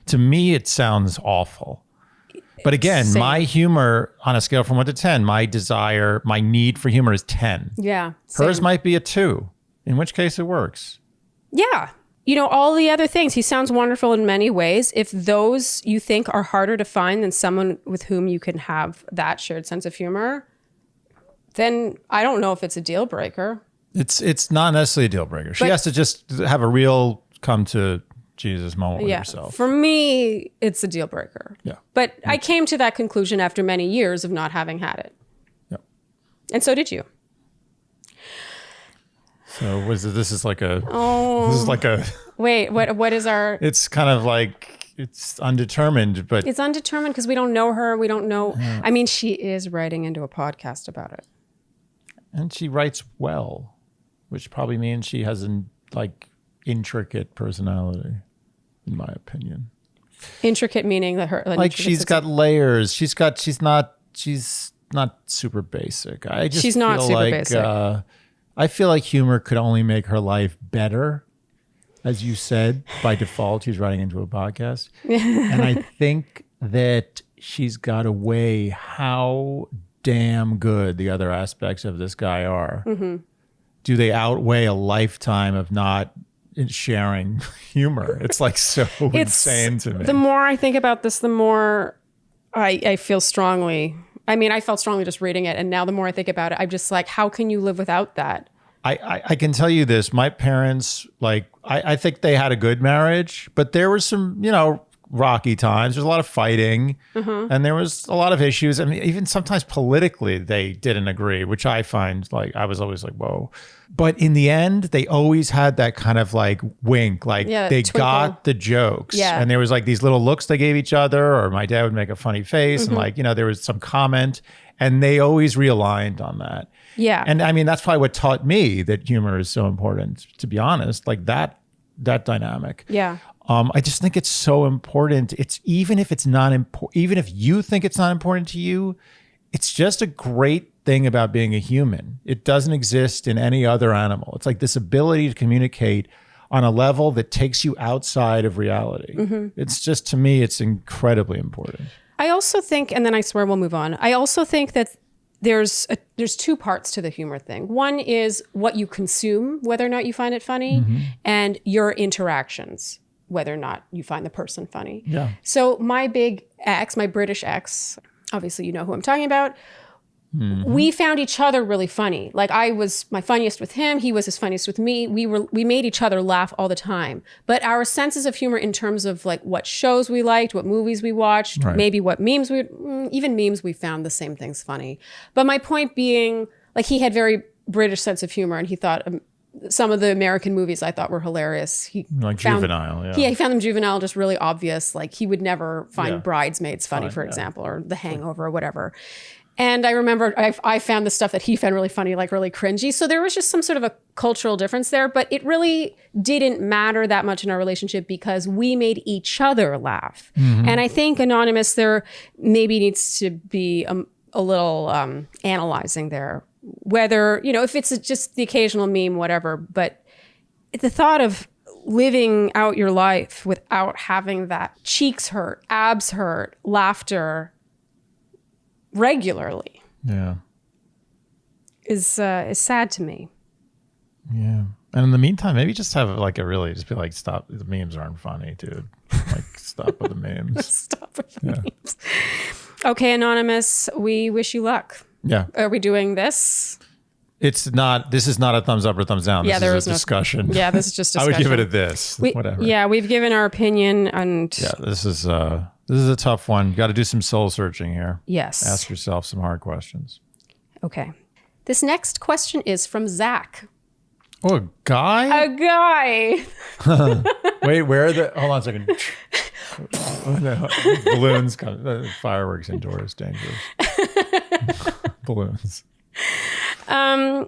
[SPEAKER 1] to me, it sounds awful. But again,
[SPEAKER 2] Same.
[SPEAKER 1] my humor on a scale from 1 to 10, my need for humor is 10.
[SPEAKER 2] Yeah.
[SPEAKER 1] Hers
[SPEAKER 2] Same.
[SPEAKER 1] might be a 2, in which case it works.
[SPEAKER 2] Yeah. You know, all the other things. He sounds wonderful in many ways. If those you think are harder to find than someone with whom you can have that shared sense of humor, then I don't know if it's a deal breaker.
[SPEAKER 1] It's not necessarily a deal breaker. She has to just have a real come to Jesus moment with herself.
[SPEAKER 2] For me, it's a deal breaker.
[SPEAKER 1] Yeah.
[SPEAKER 2] But I came to that conclusion after many years of not having had it.
[SPEAKER 1] Yep.
[SPEAKER 2] And so did you.
[SPEAKER 1] So this is like a
[SPEAKER 2] Wait, what is our...
[SPEAKER 1] It's kind of like, it's undetermined, but...
[SPEAKER 2] It's undetermined because we don't know her. We don't know... I mean, she is writing into a podcast about it.
[SPEAKER 1] And she writes well, which probably means she has an intricate personality, in my opinion.
[SPEAKER 2] Intricate meaning that her...
[SPEAKER 1] Like she's got layers. She's not super basic.
[SPEAKER 2] She's not super basic.
[SPEAKER 1] I feel like humor could only make her life better. As you said, by default, she's writing into a podcast. And I think that she's got to weigh how damn good the other aspects of this guy are. Mm-hmm. Do they outweigh a lifetime of not sharing humor? It's like so insane to me.
[SPEAKER 2] The more I think about this, the more I feel strongly. I mean, I felt strongly just reading it. And now the more I think about it, I'm just like, how can you live without that?
[SPEAKER 1] I can tell you this. My parents, I think they had a good marriage, but there were some, rocky times. There's a lot of fighting and there was a lot of issues. I mean, even sometimes politically they didn't agree, which I find I was always like, whoa. But in the end, they always had that kind of wink, they
[SPEAKER 2] twinkle.
[SPEAKER 1] got the jokes.
[SPEAKER 2] Yeah.
[SPEAKER 1] And there was these little looks they gave each other, or my dad would make a funny face and there was some comment and they always realigned on that.
[SPEAKER 2] Yeah.
[SPEAKER 1] And I mean, that's probably what taught me that humor is so important, to be honest, that dynamic.
[SPEAKER 2] Yeah.
[SPEAKER 1] I just think it's so important. It's even if it's not important, even if you think it's not important to you, it's just a great thing about being a human. It doesn't exist in any other animal. It's like this ability to communicate on a level that takes you outside of reality. Mm-hmm. It's just, to me, it's incredibly important.
[SPEAKER 2] I also think, and then I swear we'll move on. I also think that there's two parts to the humor thing. One is what you consume, whether or not you find it funny, and your interactions, whether or not you find the person funny.
[SPEAKER 1] Yeah.
[SPEAKER 2] So my big ex, my British ex, obviously you know who I'm talking about, we found each other really funny. I was my funniest with him. He was his funniest with me. We made each other laugh all the time. But our senses of humor in terms of what shows we liked, what movies we watched, maybe what memes even memes, we found the same things funny. But my point being, he had very British sense of humor and he thought some of the American movies I thought were hilarious. He found,
[SPEAKER 1] juvenile, yeah.
[SPEAKER 2] Yeah, he found them juvenile, just really obvious. He would never find Bridesmaids funny, for example, or The Hangover or whatever. And I remember I found the stuff that he found really funny, really cringy. So there was just some sort of a cultural difference there, but it really didn't matter that much in our relationship because we made each other laugh. Mm-hmm. And I think, Anonymous, there maybe needs to be a little analyzing there, whether, if it's just the occasional meme, whatever, but the thought of living out your life without having that cheeks hurt, abs hurt, laughter regularly.
[SPEAKER 1] Yeah.
[SPEAKER 2] Is sad to me.
[SPEAKER 1] Yeah. And in the meantime, maybe just have like just be like, stop. The memes aren't funny, dude. Like, stop with the memes.
[SPEAKER 2] Stop with the memes. Okay, Anonymous, we wish you luck.
[SPEAKER 1] Yeah.
[SPEAKER 2] Are we doing this?
[SPEAKER 1] This is not a thumbs up or thumbs down. This is a discussion.
[SPEAKER 2] Yeah, this is just discussion.
[SPEAKER 1] I would give it a this. Whatever.
[SPEAKER 2] Yeah, we've given our opinion and
[SPEAKER 1] yeah, this is a tough one. You got to do some soul searching here.
[SPEAKER 2] Yes.
[SPEAKER 1] Ask yourself some hard questions.
[SPEAKER 2] Okay. This next question is from Zach.
[SPEAKER 1] Oh, a guy?
[SPEAKER 2] A guy.
[SPEAKER 1] Wait, where are the... Hold on a second. Balloons, fireworks indoors, dangerous. Balloons.
[SPEAKER 2] I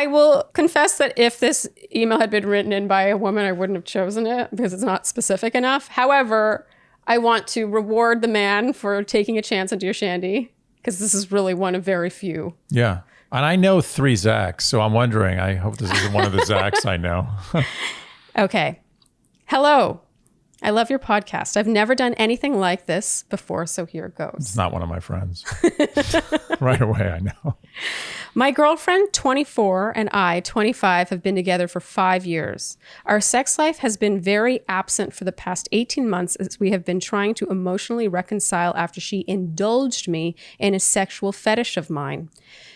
[SPEAKER 2] will confess that if this email had been written in by a woman, I wouldn't have chosen it because it's not specific enough. However, I want to reward the man for taking a chance on Dear Shandy because this is really one of very few.
[SPEAKER 1] Yeah. And I know 3 Zachs, so I'm wondering, I hope this isn't one of the Zachs I know.
[SPEAKER 2] Okay. Hello. I love your podcast. I've never done anything like this before, so here it goes.
[SPEAKER 1] It's not one of my friends. Right away, I know.
[SPEAKER 2] My girlfriend, 24, and I, 25, have been together for 5 years. Our sex life has been very absent for the past 18 months as we have been trying to emotionally reconcile after she indulged me in a sexual fetish of mine.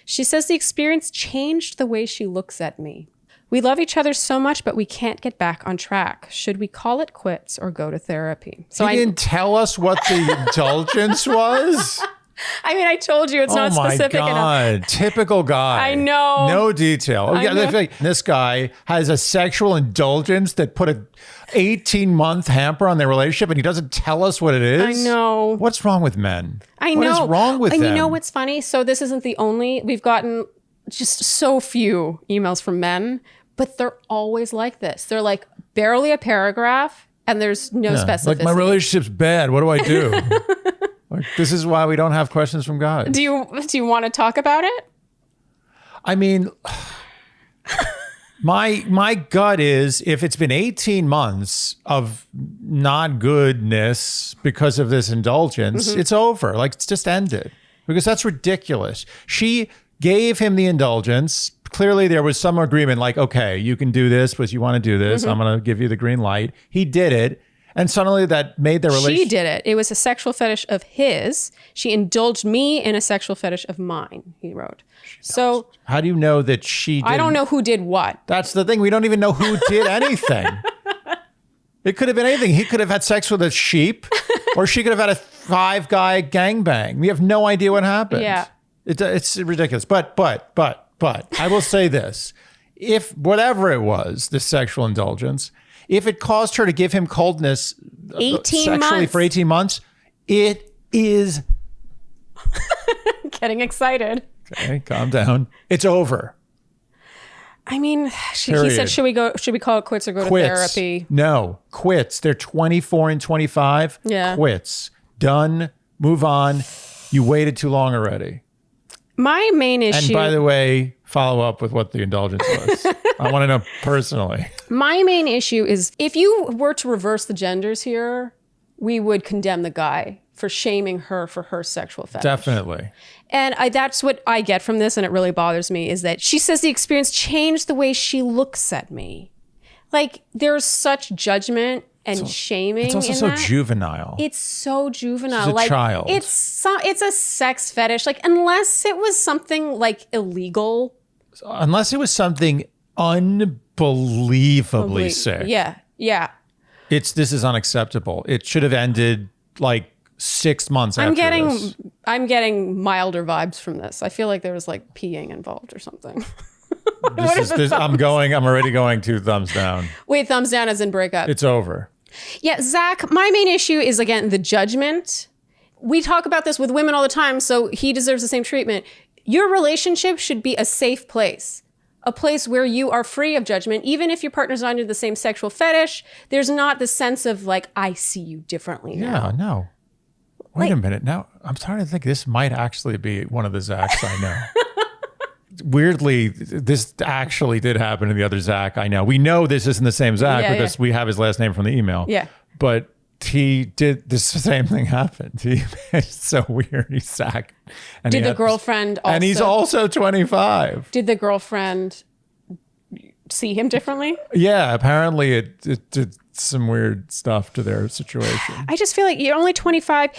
[SPEAKER 2] She says the experience changed the way she looks at me. We love each other so much, but we can't get back on track. Should we call it quits or go to therapy?
[SPEAKER 1] So he didn't tell us what the indulgence was?
[SPEAKER 2] I mean, I told you it's not specific enough. Oh my God,
[SPEAKER 1] typical guy.
[SPEAKER 2] I know.
[SPEAKER 1] No detail. This guy has a sexual indulgence that put a 18-month hamper on their relationship and he doesn't tell us what it is?
[SPEAKER 2] I know.
[SPEAKER 1] What's wrong with men?
[SPEAKER 2] I know.
[SPEAKER 1] What is wrong with them?
[SPEAKER 2] And you know what's funny? So this isn't the only, we've gotten just so few emails from men, but they're always like this. They're like barely a paragraph and there's no specificity.
[SPEAKER 1] Like, my relationship's bad. What do I do? Like, this is why we don't have questions from guys.
[SPEAKER 2] Do you want to talk about it?
[SPEAKER 1] I mean, my gut is if it's been 18 months of not goodness because of this indulgence, it's over. Like, it's just ended because that's ridiculous. She gave him the indulgence. Clearly there was some agreement like, okay, you can do this, but you want to do this. I'm going to give you the green light. He did it. And suddenly that made their relationship.
[SPEAKER 2] She did it. It was a sexual fetish of his. She indulged me in a sexual fetish of mine, he wrote. So
[SPEAKER 1] how do you know that she did?
[SPEAKER 2] I don't know who did what.
[SPEAKER 1] That's the thing. We don't even know who did anything. It could have been anything. He could have had sex with a sheep or she could have had a 5-guy gangbang. We have no idea what happened.
[SPEAKER 2] Yeah.
[SPEAKER 1] It's ridiculous. But I will say this. If whatever it was, this sexual indulgence, if it caused her to give him coldness
[SPEAKER 2] 18
[SPEAKER 1] sexually
[SPEAKER 2] months.
[SPEAKER 1] for 18 months, it is...
[SPEAKER 2] Getting excited.
[SPEAKER 1] Okay, calm down. It's over.
[SPEAKER 2] I mean, he said, should we call it quits or go to therapy?
[SPEAKER 1] No, quits. They're 24 and 25.
[SPEAKER 2] Yeah.
[SPEAKER 1] Quits. Done. Move on. You waited too long already.
[SPEAKER 2] My main issue...
[SPEAKER 1] And by the way, follow up with what the indulgence was. I want to know personally.
[SPEAKER 2] My main issue is if you were to reverse the genders here, we would condemn the guy for shaming her for her sexual fetish.
[SPEAKER 1] Definitely.
[SPEAKER 2] And that's what I get from this, and it really bothers me, is that she says the experience changed the way she looks at me. Like, there's such judgment and shaming.
[SPEAKER 1] It's also so juvenile.
[SPEAKER 2] It's so juvenile.
[SPEAKER 1] She's a child.
[SPEAKER 2] It's a sex fetish. Like, unless it was something like illegal.
[SPEAKER 1] Unless it was something unbelievably sick.
[SPEAKER 2] Yeah.
[SPEAKER 1] This is unacceptable. It should have ended like 6 months after this.
[SPEAKER 2] I'm getting milder vibes from this. I feel like there was like peeing involved or something.
[SPEAKER 1] I'm already going 2 thumbs down.
[SPEAKER 2] Wait, thumbs down as in breakup.
[SPEAKER 1] It's over.
[SPEAKER 2] Yeah, Zach, my main issue is, again, the judgment. We talk about this with women all the time, so he deserves the same treatment. Your relationship should be a safe place. A place where you are free of judgment. Even if your partner's not into the same sexual fetish, there's not the sense of like, I see you differently now.
[SPEAKER 1] Yeah, no. Wait a minute. Now, I'm starting to think this might actually be one of the Zachs I know. weirdly, this actually did happen to the other Zach I know. We know this isn't the same Zach because we have his last name from the email.
[SPEAKER 2] Yeah.
[SPEAKER 1] But he did the same thing happened. It's so weird. He's Zach. And
[SPEAKER 2] Did the girlfriend also...
[SPEAKER 1] And he's also 25.
[SPEAKER 2] Did the girlfriend see him differently?
[SPEAKER 1] Yeah, apparently it did some weird stuff to their situation.
[SPEAKER 2] I just feel like you're only 25.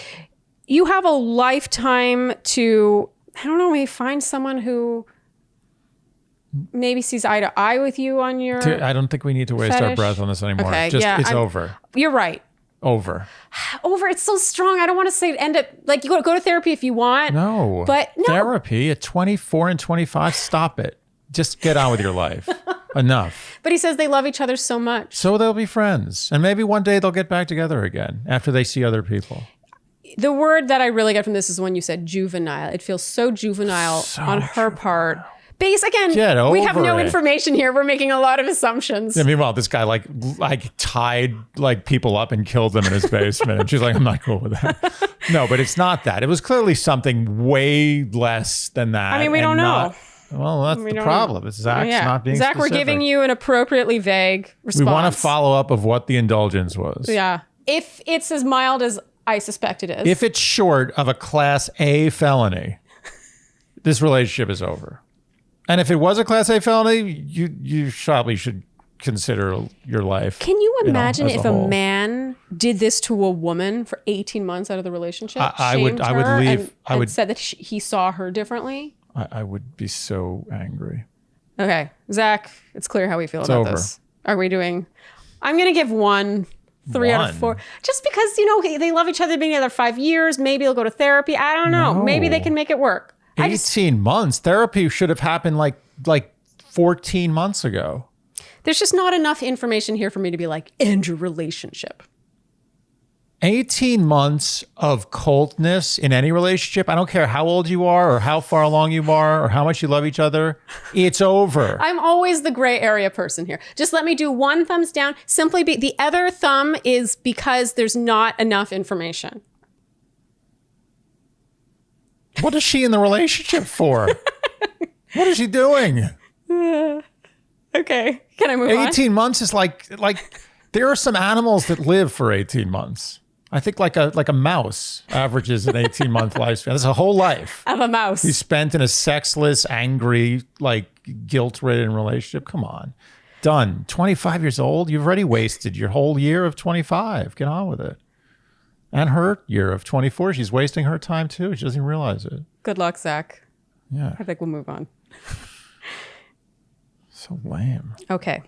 [SPEAKER 2] You have a lifetime to, I don't know, maybe find someone who maybe sees eye to eye with you on your
[SPEAKER 1] I don't think we need to waste our
[SPEAKER 2] fetish.
[SPEAKER 1] breath on this anymore.
[SPEAKER 2] Okay,
[SPEAKER 1] It's over.
[SPEAKER 2] You're right.
[SPEAKER 1] Over.
[SPEAKER 2] It's so strong. I don't want to say end up like you go to therapy if you want.
[SPEAKER 1] No.
[SPEAKER 2] But no.
[SPEAKER 1] Therapy at 24 and 25, stop it. Just get on with your life. Enough.
[SPEAKER 2] But he says they love each other so much.
[SPEAKER 1] So they'll be friends. And maybe one day they'll get back together again after they see other people.
[SPEAKER 2] The word that I really get from this is when you said juvenile. It feels so juvenile on her part. Base again. We have no information here. We're making a lot of assumptions.
[SPEAKER 1] Yeah, meanwhile, this guy like tied like people up and killed them in his basement, and she's like, "I'm not cool with that." No, but it's not that. It was clearly something way less than that.
[SPEAKER 2] I mean, we don't know.
[SPEAKER 1] Well, that's the problem. It's Zach's not being
[SPEAKER 2] Zach,
[SPEAKER 1] specific.
[SPEAKER 2] we're giving you an appropriately vague response.
[SPEAKER 1] We want to follow up of what the indulgence was.
[SPEAKER 2] Yeah. If it's as mild as I suspect it is.
[SPEAKER 1] If it's short of a Class A felony, this relationship is over. And if it was a Class A felony, you probably should consider your life.
[SPEAKER 2] Can you imagine
[SPEAKER 1] as
[SPEAKER 2] if a man did this to a woman for 18 months out of the relationship?
[SPEAKER 1] I would leave.
[SPEAKER 2] And said that he saw her differently?
[SPEAKER 1] I would be so angry.
[SPEAKER 2] Okay. Zach, it's clear how we feel about this. Are we doing... I'm going to give 3 out of 4. Just because, they love each other, being together 5 years. Maybe they'll go to therapy. I don't know.
[SPEAKER 1] No.
[SPEAKER 2] Maybe they can make it work.
[SPEAKER 1] 18 months. Therapy should have happened like 14 months ago.
[SPEAKER 2] There's just not enough information here for me to be like, end your relationship.
[SPEAKER 1] 18 months of coldness in any relationship. I don't care how old you are or how far along you are or how much you love each other. It's over.
[SPEAKER 2] I'm always the gray area person here. Just let me do one thumbs down. The other thumb is because there's not enough information.
[SPEAKER 1] What is she in the relationship for? What is she doing?
[SPEAKER 2] Okay. Can I move on?
[SPEAKER 1] 18 months is like there are some animals that live for 18 months. I think like a mouse averages an 18-month lifespan. That's a whole life.
[SPEAKER 2] Of a mouse.
[SPEAKER 1] He's spent in a sexless, angry, guilt-ridden relationship. Come on. Done. 25 years old. You've already wasted your whole year of 25. Get on with it. And her year of 24. She's wasting her time too. She doesn't even realize it.
[SPEAKER 2] Good luck, Zach.
[SPEAKER 1] Yeah.
[SPEAKER 2] I think we'll move on.
[SPEAKER 1] So lame.
[SPEAKER 2] Okay.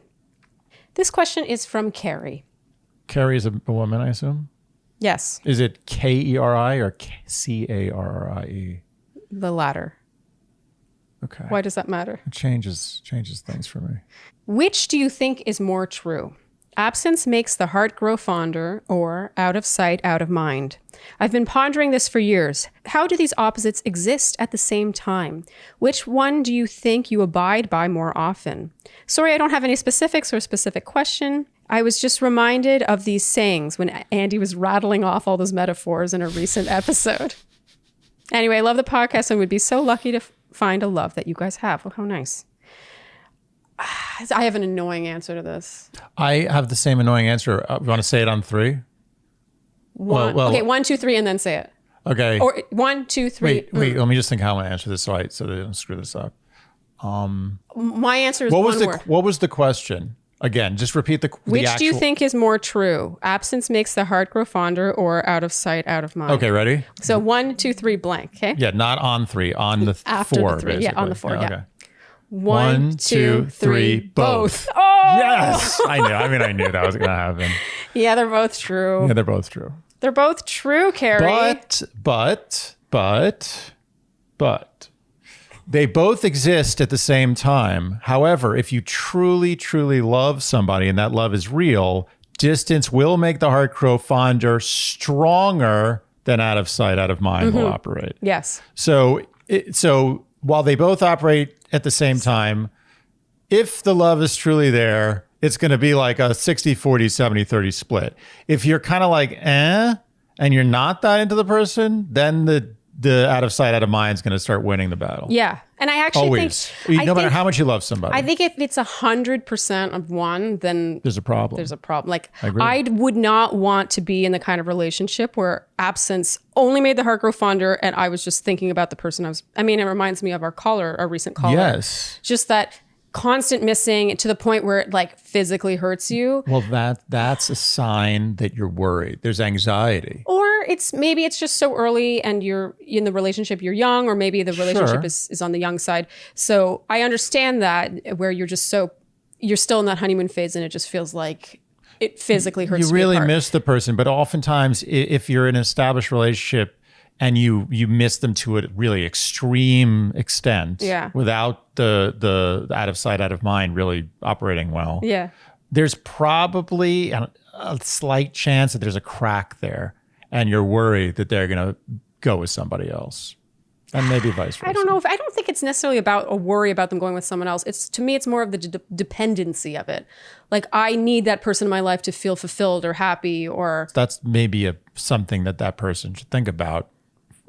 [SPEAKER 2] This question is from Carrie.
[SPEAKER 1] Carrie is a woman, I assume?
[SPEAKER 2] Yes.
[SPEAKER 1] Is it K-E-R-I or C-A-R-R-I-E?
[SPEAKER 2] The latter.
[SPEAKER 1] Okay.
[SPEAKER 2] Why does that matter?
[SPEAKER 1] It changes things for me.
[SPEAKER 2] Which do you think is more true? Absence makes the heart grow fonder, or out of sight, out of mind. I've been pondering this for years. How do these opposites exist at the same time? Which one do you think you abide by more often? Sorry, I don't have any specifics or a specific question. I was just reminded of these sayings when Andy was rattling off all those metaphors in a recent episode. Anyway, I love the podcast and would be so lucky to find a love that you guys have. Well, how nice. I have an annoying answer to this.
[SPEAKER 1] I have the same annoying answer. You want to say it on 3?
[SPEAKER 2] Okay, 1, 2, 3, and then say it.
[SPEAKER 1] Okay.
[SPEAKER 2] Or 1, 2, 3.
[SPEAKER 1] Wait. Let me just think how I'm going to answer this so they don't screw this up.
[SPEAKER 2] My answer is one word.
[SPEAKER 1] What was the question? Again, just repeat the
[SPEAKER 2] Which
[SPEAKER 1] actual...
[SPEAKER 2] do you think is more true? Absence makes the heart grow fonder, or out of sight, out of mind?
[SPEAKER 1] Okay, ready?
[SPEAKER 2] So 1, 2, 3, blank. Okay.
[SPEAKER 1] Yeah, not on 3, on the
[SPEAKER 2] After
[SPEAKER 1] 4.
[SPEAKER 2] the 3.
[SPEAKER 1] Basically.
[SPEAKER 2] Yeah, on the 4. Yeah.
[SPEAKER 1] Okay.
[SPEAKER 2] 1, 2, 3, both.
[SPEAKER 1] Oh! Yes! I knew that was going to happen.
[SPEAKER 2] Yeah, they're both true.
[SPEAKER 1] Yeah, they're both true.
[SPEAKER 2] They're both true, Carrie.
[SPEAKER 1] But they both exist at the same time. However, if you truly, truly love somebody and that love is real, distance will make the heart grow fonder, stronger than out of sight, out of mind will operate.
[SPEAKER 2] Yes.
[SPEAKER 1] So while they both operate at the same time, if the love is truly there, it's going to be like a 60-40, 70-30 split. If you're kind of like, and you're not that into the person, then the out of sight, out of mind is going to start winning the battle.
[SPEAKER 2] Yeah. And I actually
[SPEAKER 1] Always.
[SPEAKER 2] think...
[SPEAKER 1] No matter how much you love somebody.
[SPEAKER 2] I think if it's 100% of one, then...
[SPEAKER 1] There's a problem.
[SPEAKER 2] There's a problem. Like,
[SPEAKER 1] I agree.
[SPEAKER 2] I would not want to be in the kind of relationship where absence only made the heart grow fonder and I was just thinking about the person I was... I mean, it reminds me of our recent caller.
[SPEAKER 1] Yes.
[SPEAKER 2] Just that constant missing to the point where it like physically hurts you.
[SPEAKER 1] Well, that's a sign that you're worried. There's anxiety.
[SPEAKER 2] Or maybe it's just so early and you're in the relationship, you're young, or maybe the relationship is on the young side. So I understand that where you're still in that honeymoon phase and it just feels like it physically hurts
[SPEAKER 1] You really miss the person, but oftentimes if you're in an established relationship and you miss them to a really extreme extent without the out of sight, out of mind really operating well, there's probably a slight chance that there's a crack there and you're worried that they're going to go with somebody else. And maybe vice versa.
[SPEAKER 2] I don't think it's necessarily about a worry about them going with someone else. To me, it's more of the dependency of it. Like, I need that person in my life to feel fulfilled or happy or...
[SPEAKER 1] That's maybe something that person should think about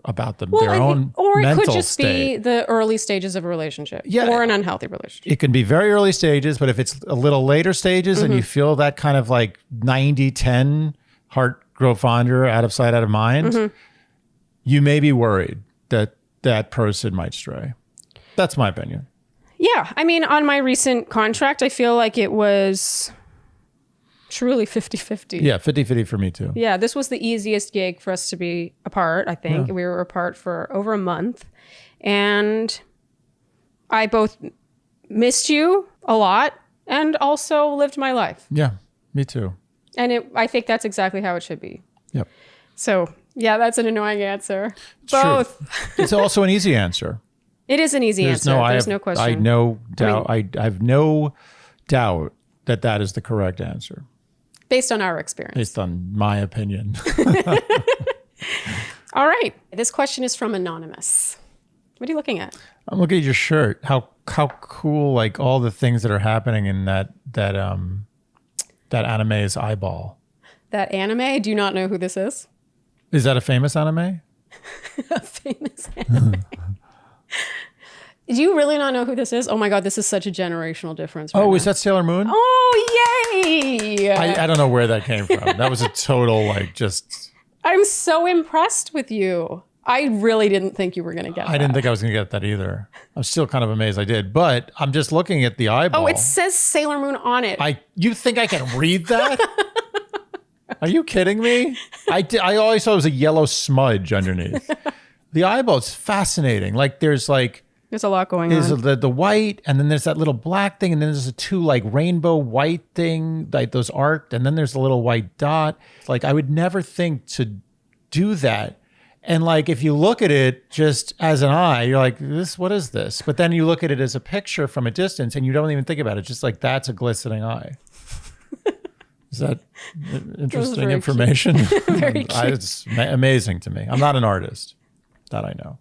[SPEAKER 1] them,
[SPEAKER 2] well,
[SPEAKER 1] their own
[SPEAKER 2] or it
[SPEAKER 1] mental
[SPEAKER 2] could just
[SPEAKER 1] state.
[SPEAKER 2] be the early stages of a relationship or an unhealthy relationship.
[SPEAKER 1] It can be very early stages, but if it's a little later stages and you feel that kind of like 90-10 heart grow fonder, out of sight, out of mind, you may be worried that person might stray. That's my opinion.
[SPEAKER 2] Yeah. I mean, on my recent contract, I feel like it was truly 50-50.
[SPEAKER 1] Yeah, 50-50 for me too.
[SPEAKER 2] Yeah, this was the easiest gig for us to be apart, I think. Yeah. We were apart for over a month. And I both missed you a lot and also lived my life.
[SPEAKER 1] Yeah, me too.
[SPEAKER 2] And I think that's exactly how it should be.
[SPEAKER 1] Yep.
[SPEAKER 2] So, yeah, that's an annoying answer.
[SPEAKER 1] It's
[SPEAKER 2] both.
[SPEAKER 1] True. It's also an easy answer.
[SPEAKER 2] It is an easy answer. There's no question.
[SPEAKER 1] I have no doubt. I have no doubt that is the correct answer.
[SPEAKER 2] Based on our experience.
[SPEAKER 1] Based on my opinion.
[SPEAKER 2] All right. This question is from Anonymous. What are you looking at?
[SPEAKER 1] I'm looking at your shirt. How cool, like all the things that are happening in that anime's eyeball.
[SPEAKER 2] That anime? I do not know who this is.
[SPEAKER 1] Is that a famous anime?
[SPEAKER 2] A famous anime. Do you really not know who this is? Oh my God, this is such a generational difference. Right now.
[SPEAKER 1] Is that Sailor Moon?
[SPEAKER 2] Oh, yay!
[SPEAKER 1] I don't know where that came from. That was a total
[SPEAKER 2] I'm so impressed with you. I really didn't think you were going to get that.
[SPEAKER 1] I didn't think I was going to get that either. I'm still kind of amazed I did, but I'm just looking at the eyeball.
[SPEAKER 2] Oh, it says Sailor Moon on it.
[SPEAKER 1] You think I can read that? Are you kidding me? I always thought it was a yellow smudge underneath. The eyeball is fascinating. There's
[SPEAKER 2] a lot going on.
[SPEAKER 1] There's the white, and then there's that little black thing, and then there's a two rainbow white thing, those arced, and then there's a little white dot. I would never think to do that. And if you look at it just as an eye, you're like, what is this? But then you look at it as a picture from a distance and you don't even think about it. Just that's a glistening eye. Is that interesting information?
[SPEAKER 2] Very cute.
[SPEAKER 1] It's amazing to me. I'm not an artist. That I know.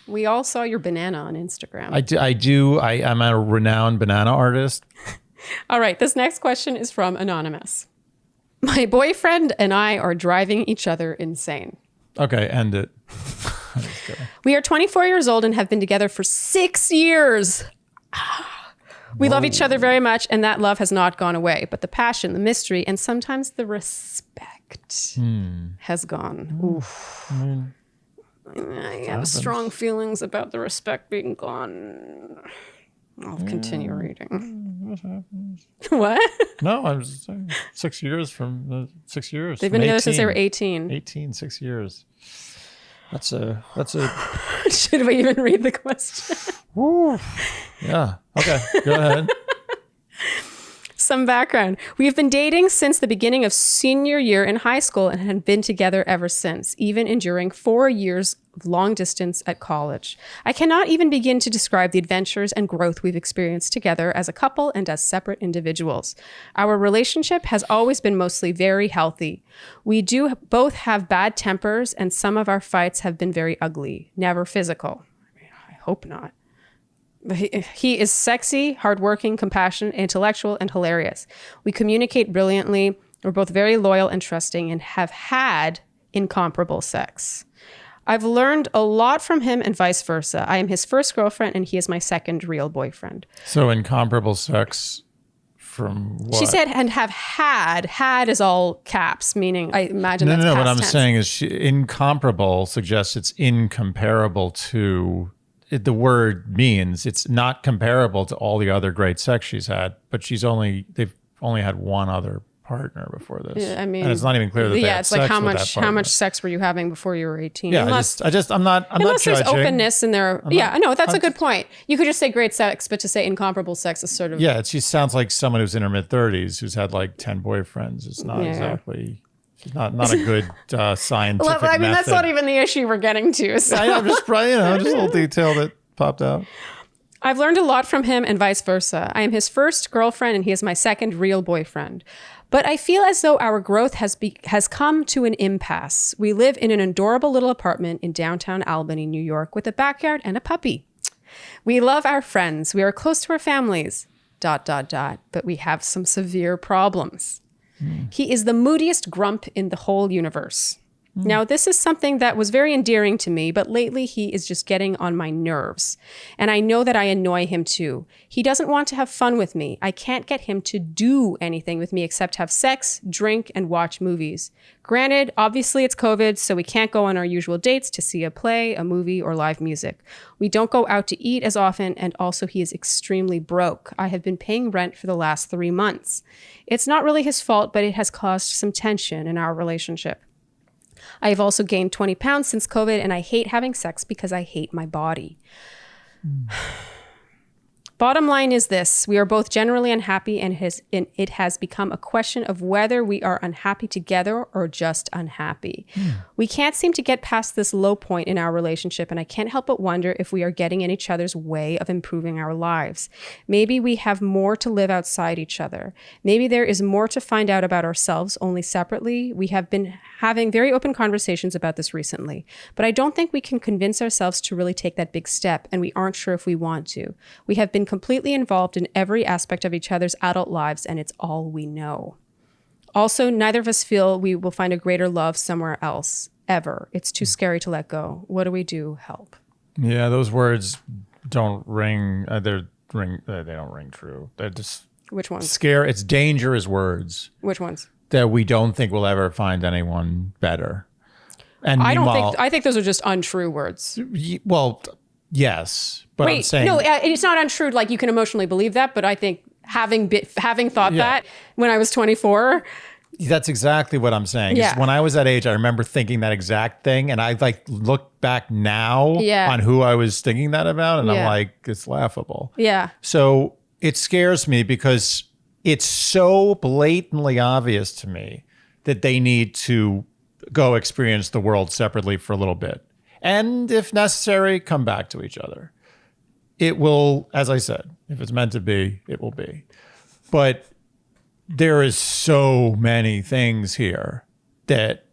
[SPEAKER 2] We all saw your banana on Instagram.
[SPEAKER 1] I do. I'm a renowned banana artist.
[SPEAKER 2] All right. This next question is from Anonymous. My boyfriend and I are driving each other insane.
[SPEAKER 1] Okay, end it.
[SPEAKER 2] We are 24 years old and have been together for 6 years. We love each other very much, and that love has not gone away. But the passion, the mystery, and sometimes the respect has gone. Oof. I have strong feelings about the respect being gone. I'll continue reading. What happens? What?
[SPEAKER 1] No, I was saying 6 years from 6 years.
[SPEAKER 2] They've been together since they were 18.
[SPEAKER 1] 18, 6 years. That's a.
[SPEAKER 2] Should we even read the question?
[SPEAKER 1] Woo. Yeah. Okay. Go ahead.
[SPEAKER 2] Some background. We have been dating since the beginning of senior year in high school and have been together ever since, even enduring 4 years of long distance at college. I cannot even begin to describe the adventures and growth we've experienced together as a couple and as separate individuals. Our relationship has always been mostly very healthy. We do both have bad tempers, and some of our fights have been very ugly, never physical. I hope not. He is sexy, hardworking, compassionate, intellectual, and hilarious. We communicate brilliantly. We're both very loyal and trusting and have had incomparable sex. I've learned a lot from him and vice versa. I am his first girlfriend and he is my second real boyfriend.
[SPEAKER 1] So incomparable sex from what?
[SPEAKER 2] She said, and have had. Had is all caps, meaning I imagine that's
[SPEAKER 1] No.
[SPEAKER 2] past
[SPEAKER 1] What I'm
[SPEAKER 2] tense.
[SPEAKER 1] saying is incomparable suggests it's incomparable to... The word means it's not comparable to all the other great sex she's had, but they've only had one other partner before this.
[SPEAKER 2] Yeah, I mean,
[SPEAKER 1] and it's not even clear that they had
[SPEAKER 2] it's like
[SPEAKER 1] sex
[SPEAKER 2] how
[SPEAKER 1] with
[SPEAKER 2] much
[SPEAKER 1] that partner.
[SPEAKER 2] sex were you having before you were 18?
[SPEAKER 1] Yeah,
[SPEAKER 2] Unless,
[SPEAKER 1] I'm not
[SPEAKER 2] unless there's
[SPEAKER 1] judging.
[SPEAKER 2] openness in there. Yeah, no, that's a good point. You could just say great sex, but to say incomparable sex is sort of...
[SPEAKER 1] Yeah, she sounds like someone who's in her mid-30s who's had like 10 boyfriends. It's not exactly... She's not a good scientific
[SPEAKER 2] I mean, that's
[SPEAKER 1] method.
[SPEAKER 2] not even the issue we're getting to. So.
[SPEAKER 1] I'm just just a little detail that popped out.
[SPEAKER 2] I've learned a lot from him and vice versa. I am his first girlfriend and he is my second real boyfriend. But I feel as though our growth has come to an impasse. We live in an adorable little apartment in downtown Albany, New York, with a backyard and a puppy. We love our friends. We are close to our families, ... But we have some severe problems. He is the moodiest grump in the whole universe. Now, this is something that was very endearing to me, but lately he is just getting on my nerves. And I know that I annoy him too. He doesn't want to have fun with me. I can't get him to do anything with me except have sex, drink, and watch movies. Granted, obviously it's COVID, so we can't go on our usual dates to see a play, a movie, or live music. We don't go out to eat as often, and also he is extremely broke. I have been paying rent for the last 3 months. It's not really his fault, but it has caused some tension in our relationship. I have also gained 20 pounds since COVID, and I hate having sex because I hate my body. Bottom line is this. We are both generally unhappy, and it has become a question of whether we are unhappy together or just unhappy. We can't seem to get past this low point in our relationship, and I can't help but wonder if we are getting in each other's way of improving our lives. Maybe we have more to live outside each other. Maybe there is more to find out about ourselves, only separately. We have been having very open conversations about this recently, but I don't think we can convince ourselves to really take that big step, and we aren't sure if we want to. We have been completely involved in every aspect of each other's adult lives, and it's all we know. Also, neither of us feel we will find a greater love somewhere else, ever. It's too scary to let go. What do we do? Help.
[SPEAKER 1] Yeah, those words don't ring. They don't ring true. They're just...
[SPEAKER 2] Which ones?
[SPEAKER 1] It's dangerous words.
[SPEAKER 2] Which ones?
[SPEAKER 1] That we don't think we'll ever find anyone better. And
[SPEAKER 2] I think those are just untrue words.
[SPEAKER 1] Well, yes, but I'm saying...
[SPEAKER 2] No, it's not untrue. Like, you can emotionally believe that, but I think having thought that when I was 24...
[SPEAKER 1] That's exactly what I'm saying.
[SPEAKER 2] Yeah.
[SPEAKER 1] When I was that age, I remember thinking that exact thing, and I look back now on who I was thinking that about, and I'm like, it's laughable.
[SPEAKER 2] Yeah.
[SPEAKER 1] So it scares me because it's so blatantly obvious to me that they need to go experience the world separately for a little bit. And if necessary, come back to each other. It will, as I said, if it's meant to be, it will be. But there is so many things here that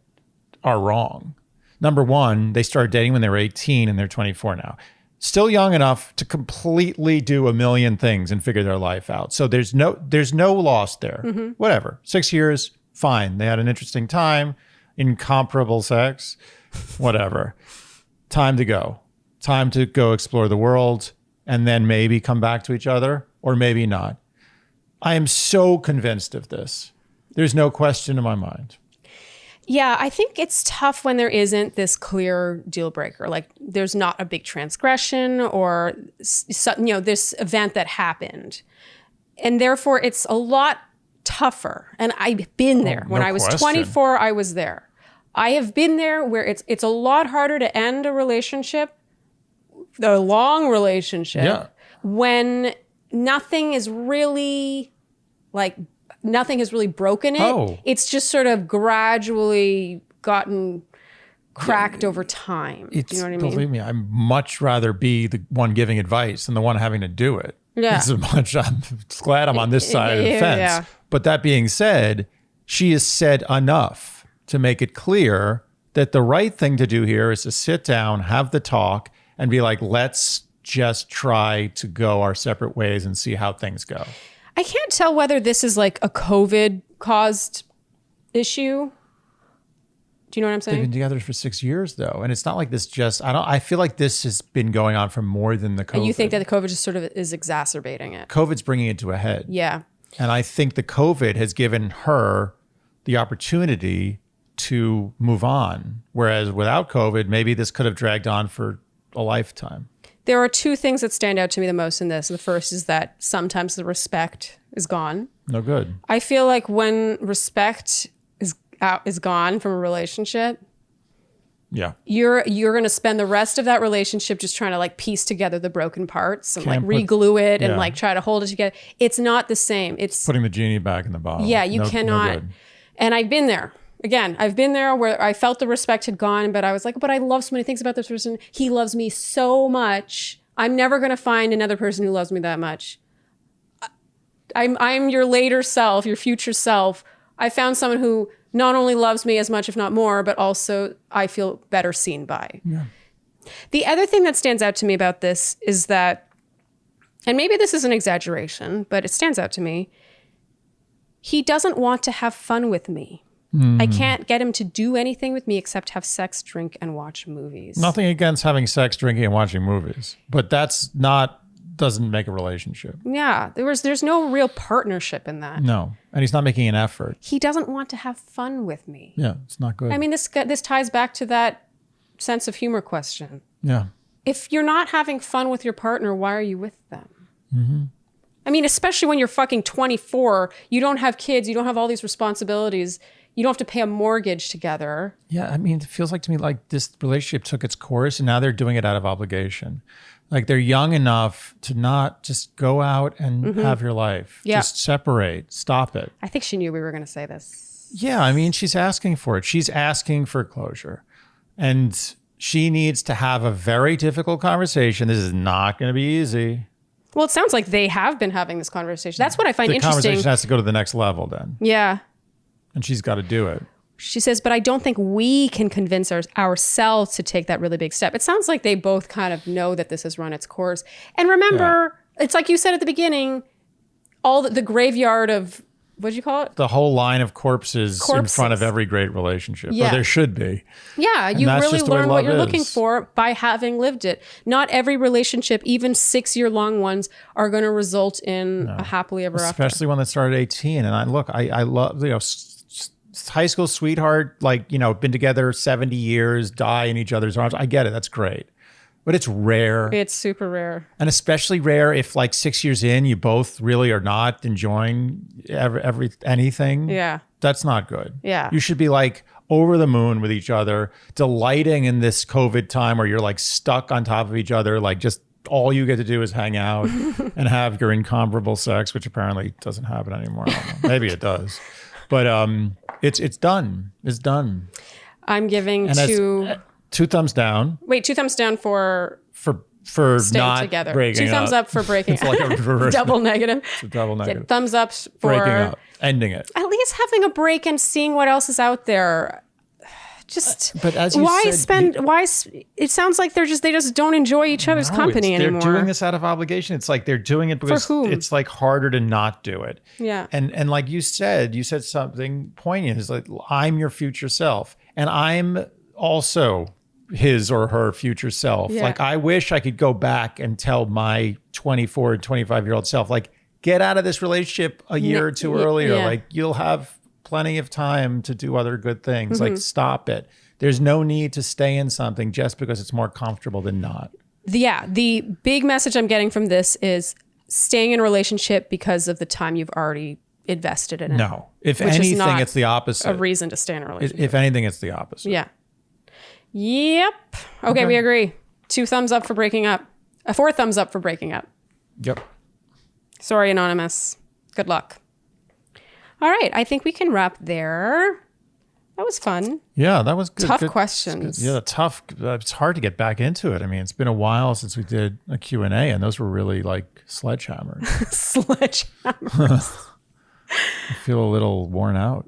[SPEAKER 1] are wrong. Number one, they started dating when they were 18 and they're 24 now. Still young enough to completely do a million things and figure their life out. So there's no loss there. Mm-hmm. Whatever. 6 years, fine. They had an interesting time, incomparable sex, whatever. Time to go. Time to go explore the world and then maybe come back to each other or maybe not. I am so convinced of this. There's no question in my mind.
[SPEAKER 2] Yeah, I think it's tough when there isn't this clear deal breaker. Like, there's not a big transgression or, this event that happened. And therefore, it's a lot tougher. And I've been there. When I was 24, I was there. I have been there where it's a lot harder to end a relationship, a long relationship, when nothing has really broken it. Oh. It's just sort of gradually gotten cracked over time. Do you know what I mean?
[SPEAKER 1] Believe me, I'd much rather be the one giving advice than the one having to do it.
[SPEAKER 2] Yeah.
[SPEAKER 1] I'm glad I'm on this side of the fence. Yeah. But that being said, she has said enough to make it clear that the right thing to do here is to sit down, have the talk, and be like, let's just try to go our separate ways and see how things go.
[SPEAKER 2] I can't tell whether this is like a COVID-caused issue Do you know what I'm
[SPEAKER 1] They've
[SPEAKER 2] saying?
[SPEAKER 1] been together for 6 years though. And it's not like this just, I feel like this has been going on for more than the COVID.
[SPEAKER 2] And you think that the COVID just sort of is exacerbating it?
[SPEAKER 1] COVID's bringing it to a head.
[SPEAKER 2] Yeah.
[SPEAKER 1] And I think the COVID has given her the opportunity to move on. Whereas without COVID, maybe this could have dragged on for a lifetime.
[SPEAKER 2] There are two things that stand out to me the most in this. The first is that sometimes the respect is gone.
[SPEAKER 1] No good.
[SPEAKER 2] I feel like when respect is gone from a relationship,
[SPEAKER 1] Yeah.
[SPEAKER 2] you're going to spend the rest of that relationship just trying to like piece together the broken parts and
[SPEAKER 1] Can't
[SPEAKER 2] like reglue it and
[SPEAKER 1] yeah.
[SPEAKER 2] like try to hold it together. It's not the same. It's
[SPEAKER 1] Putting the genie back in the bottle.
[SPEAKER 2] yeah, you
[SPEAKER 1] No
[SPEAKER 2] cannot.
[SPEAKER 1] good.
[SPEAKER 2] And I've been there. Again, I've been there where I felt the respect had gone, but I was like, but I love so many things about this person. He loves me so much. I'm never going to find another person who loves me that much. I'm your later self, your future self. I found someone who not only loves me as much, if not more, but also I feel better seen by.
[SPEAKER 1] Yeah.
[SPEAKER 2] The other thing that stands out to me about this is that, and maybe this is an exaggeration, but it stands out to me, he doesn't want to have fun with me. I can't get him to do anything with me except have sex, drink, and watch movies.
[SPEAKER 1] Nothing against having sex, drinking, and watching movies, but doesn't make a relationship.
[SPEAKER 2] Yeah, there's no real partnership in that.
[SPEAKER 1] No. And he's not making an effort.
[SPEAKER 2] He doesn't want to have fun with me.
[SPEAKER 1] Yeah, it's not good.
[SPEAKER 2] I mean, this ties back to that sense of humor question.
[SPEAKER 1] yeah.
[SPEAKER 2] If you're not having fun with your partner, why are you with them? I mean, especially when you're fucking 24, you don't have kids, you don't have all these responsibilities, you don't have to pay a mortgage together.
[SPEAKER 1] Yeah, I mean, it feels like to me like this relationship took its course and now they're doing it out of obligation. Like they're young enough to not just go out and have your life.
[SPEAKER 2] Yeah.
[SPEAKER 1] Just separate, stop it.
[SPEAKER 2] I think she knew we were going to say this.
[SPEAKER 1] Yeah, I mean, she's asking for it. She's asking for closure. And she needs to have a very difficult conversation. This is not going to be easy.
[SPEAKER 2] Well, it sounds like they have been having this conversation. That's what I find
[SPEAKER 1] The
[SPEAKER 2] interesting.
[SPEAKER 1] conversation has to go to the next level then.
[SPEAKER 2] Yeah.
[SPEAKER 1] And she's got to do it.
[SPEAKER 2] She says, but I don't think we can convince ourselves to take that really big step. It sounds like they both kind of know that this has run its course. And remember, it's like you said at the beginning, all the graveyard of, what'd you call it?
[SPEAKER 1] The whole line of corpses in front of every great relationship.
[SPEAKER 2] Yeah.
[SPEAKER 1] Or there should be.
[SPEAKER 2] Yeah, you
[SPEAKER 1] that's
[SPEAKER 2] really
[SPEAKER 1] just the way
[SPEAKER 2] learn what
[SPEAKER 1] love
[SPEAKER 2] you're looking
[SPEAKER 1] is.
[SPEAKER 2] for by having lived it. Not every relationship, even 6-year-long ones, are going to result in a happily ever after.
[SPEAKER 1] Especially one that started at 18. And I love, high school sweetheart, been together 70 years, die in each other's arms. I get it. That's great. But it's rare.
[SPEAKER 2] It's super rare.
[SPEAKER 1] And especially rare if 6 years in, you both really are not enjoying anything.
[SPEAKER 2] Yeah.
[SPEAKER 1] That's not good.
[SPEAKER 2] Yeah.
[SPEAKER 1] You should be over the moon with each other, delighting in this COVID time where you're stuck on top of each other. Just all you get to do is hang out and have your incomparable sex, which apparently doesn't happen anymore. I don't know. Maybe it does. But it's done. It's done.
[SPEAKER 2] I'm giving
[SPEAKER 1] And
[SPEAKER 2] two
[SPEAKER 1] 2 thumbs down
[SPEAKER 2] thumbs down for
[SPEAKER 1] for
[SPEAKER 2] staying
[SPEAKER 1] not
[SPEAKER 2] together.
[SPEAKER 1] breaking
[SPEAKER 2] 2 thumbs up for breaking
[SPEAKER 1] It's like a reverse.
[SPEAKER 2] double negative.
[SPEAKER 1] It's a double negative.
[SPEAKER 2] Thumbs up for
[SPEAKER 1] Breaking up, ending it.
[SPEAKER 2] at least having a break and seeing what else is out there. Just
[SPEAKER 1] But as you
[SPEAKER 2] why
[SPEAKER 1] said,
[SPEAKER 2] it sounds like they just don't enjoy each other's company anymore.
[SPEAKER 1] They're doing this out of obligation. It's like they're doing it because
[SPEAKER 2] whom?
[SPEAKER 1] it's harder to not do it.
[SPEAKER 2] Yeah.
[SPEAKER 1] And like you said something poignant. It's I'm your future self. And I'm also his or her future self.
[SPEAKER 2] Yeah.
[SPEAKER 1] I wish I could go back and tell my 24 and 25-year-old self, get out of this relationship a year or two earlier.
[SPEAKER 2] Yeah.
[SPEAKER 1] You'll have plenty of time to do other good things. Stop it. There's no need to stay in something just because it's more comfortable than not.
[SPEAKER 2] The big message I'm getting from this is staying in a relationship because of the time you've already invested in it.
[SPEAKER 1] No. If
[SPEAKER 2] Which is
[SPEAKER 1] anything,
[SPEAKER 2] not
[SPEAKER 1] it's the opposite.
[SPEAKER 2] a reason to stay in a relationship.
[SPEAKER 1] If anything, it's the opposite.
[SPEAKER 2] Yeah. Yep. Okay, we agree. 2 thumbs up for breaking up. 4 thumbs up for breaking up.
[SPEAKER 1] Yep.
[SPEAKER 2] Sorry, Anonymous. Good luck. All right, I think we can wrap there. That was fun.
[SPEAKER 1] Yeah, that was good.
[SPEAKER 2] Tough
[SPEAKER 1] Good.
[SPEAKER 2] questions.
[SPEAKER 1] Yeah, tough. It's hard to get back into it. I mean, it's been a while since we did a Q&A, and those were really sledgehammers.
[SPEAKER 2] Sledgehammers.
[SPEAKER 1] I feel a little worn out.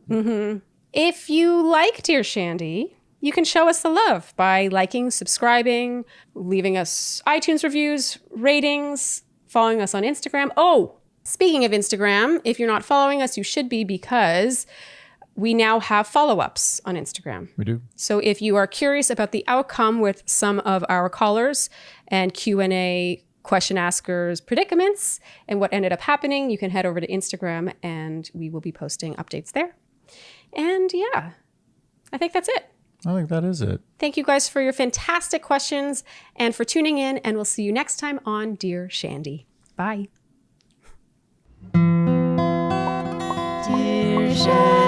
[SPEAKER 2] If you like Dear Shandy, you can show us the love by liking, subscribing, leaving us iTunes reviews, ratings, following us on Instagram. Oh, speaking of Instagram, if you're not following us, you should be, because we now have follow-ups on Instagram.
[SPEAKER 1] We do.
[SPEAKER 2] So if you are curious about the outcome with some of our callers and Q&A question askers predicaments and what ended up happening, you can head over to Instagram and we will be posting updates there. And yeah, I think that's it.
[SPEAKER 1] I think that is it.
[SPEAKER 2] Thank you guys for your fantastic questions and for tuning in, and we'll see you next time on Dear Shandy. Bye.
[SPEAKER 3] Dear Shandy.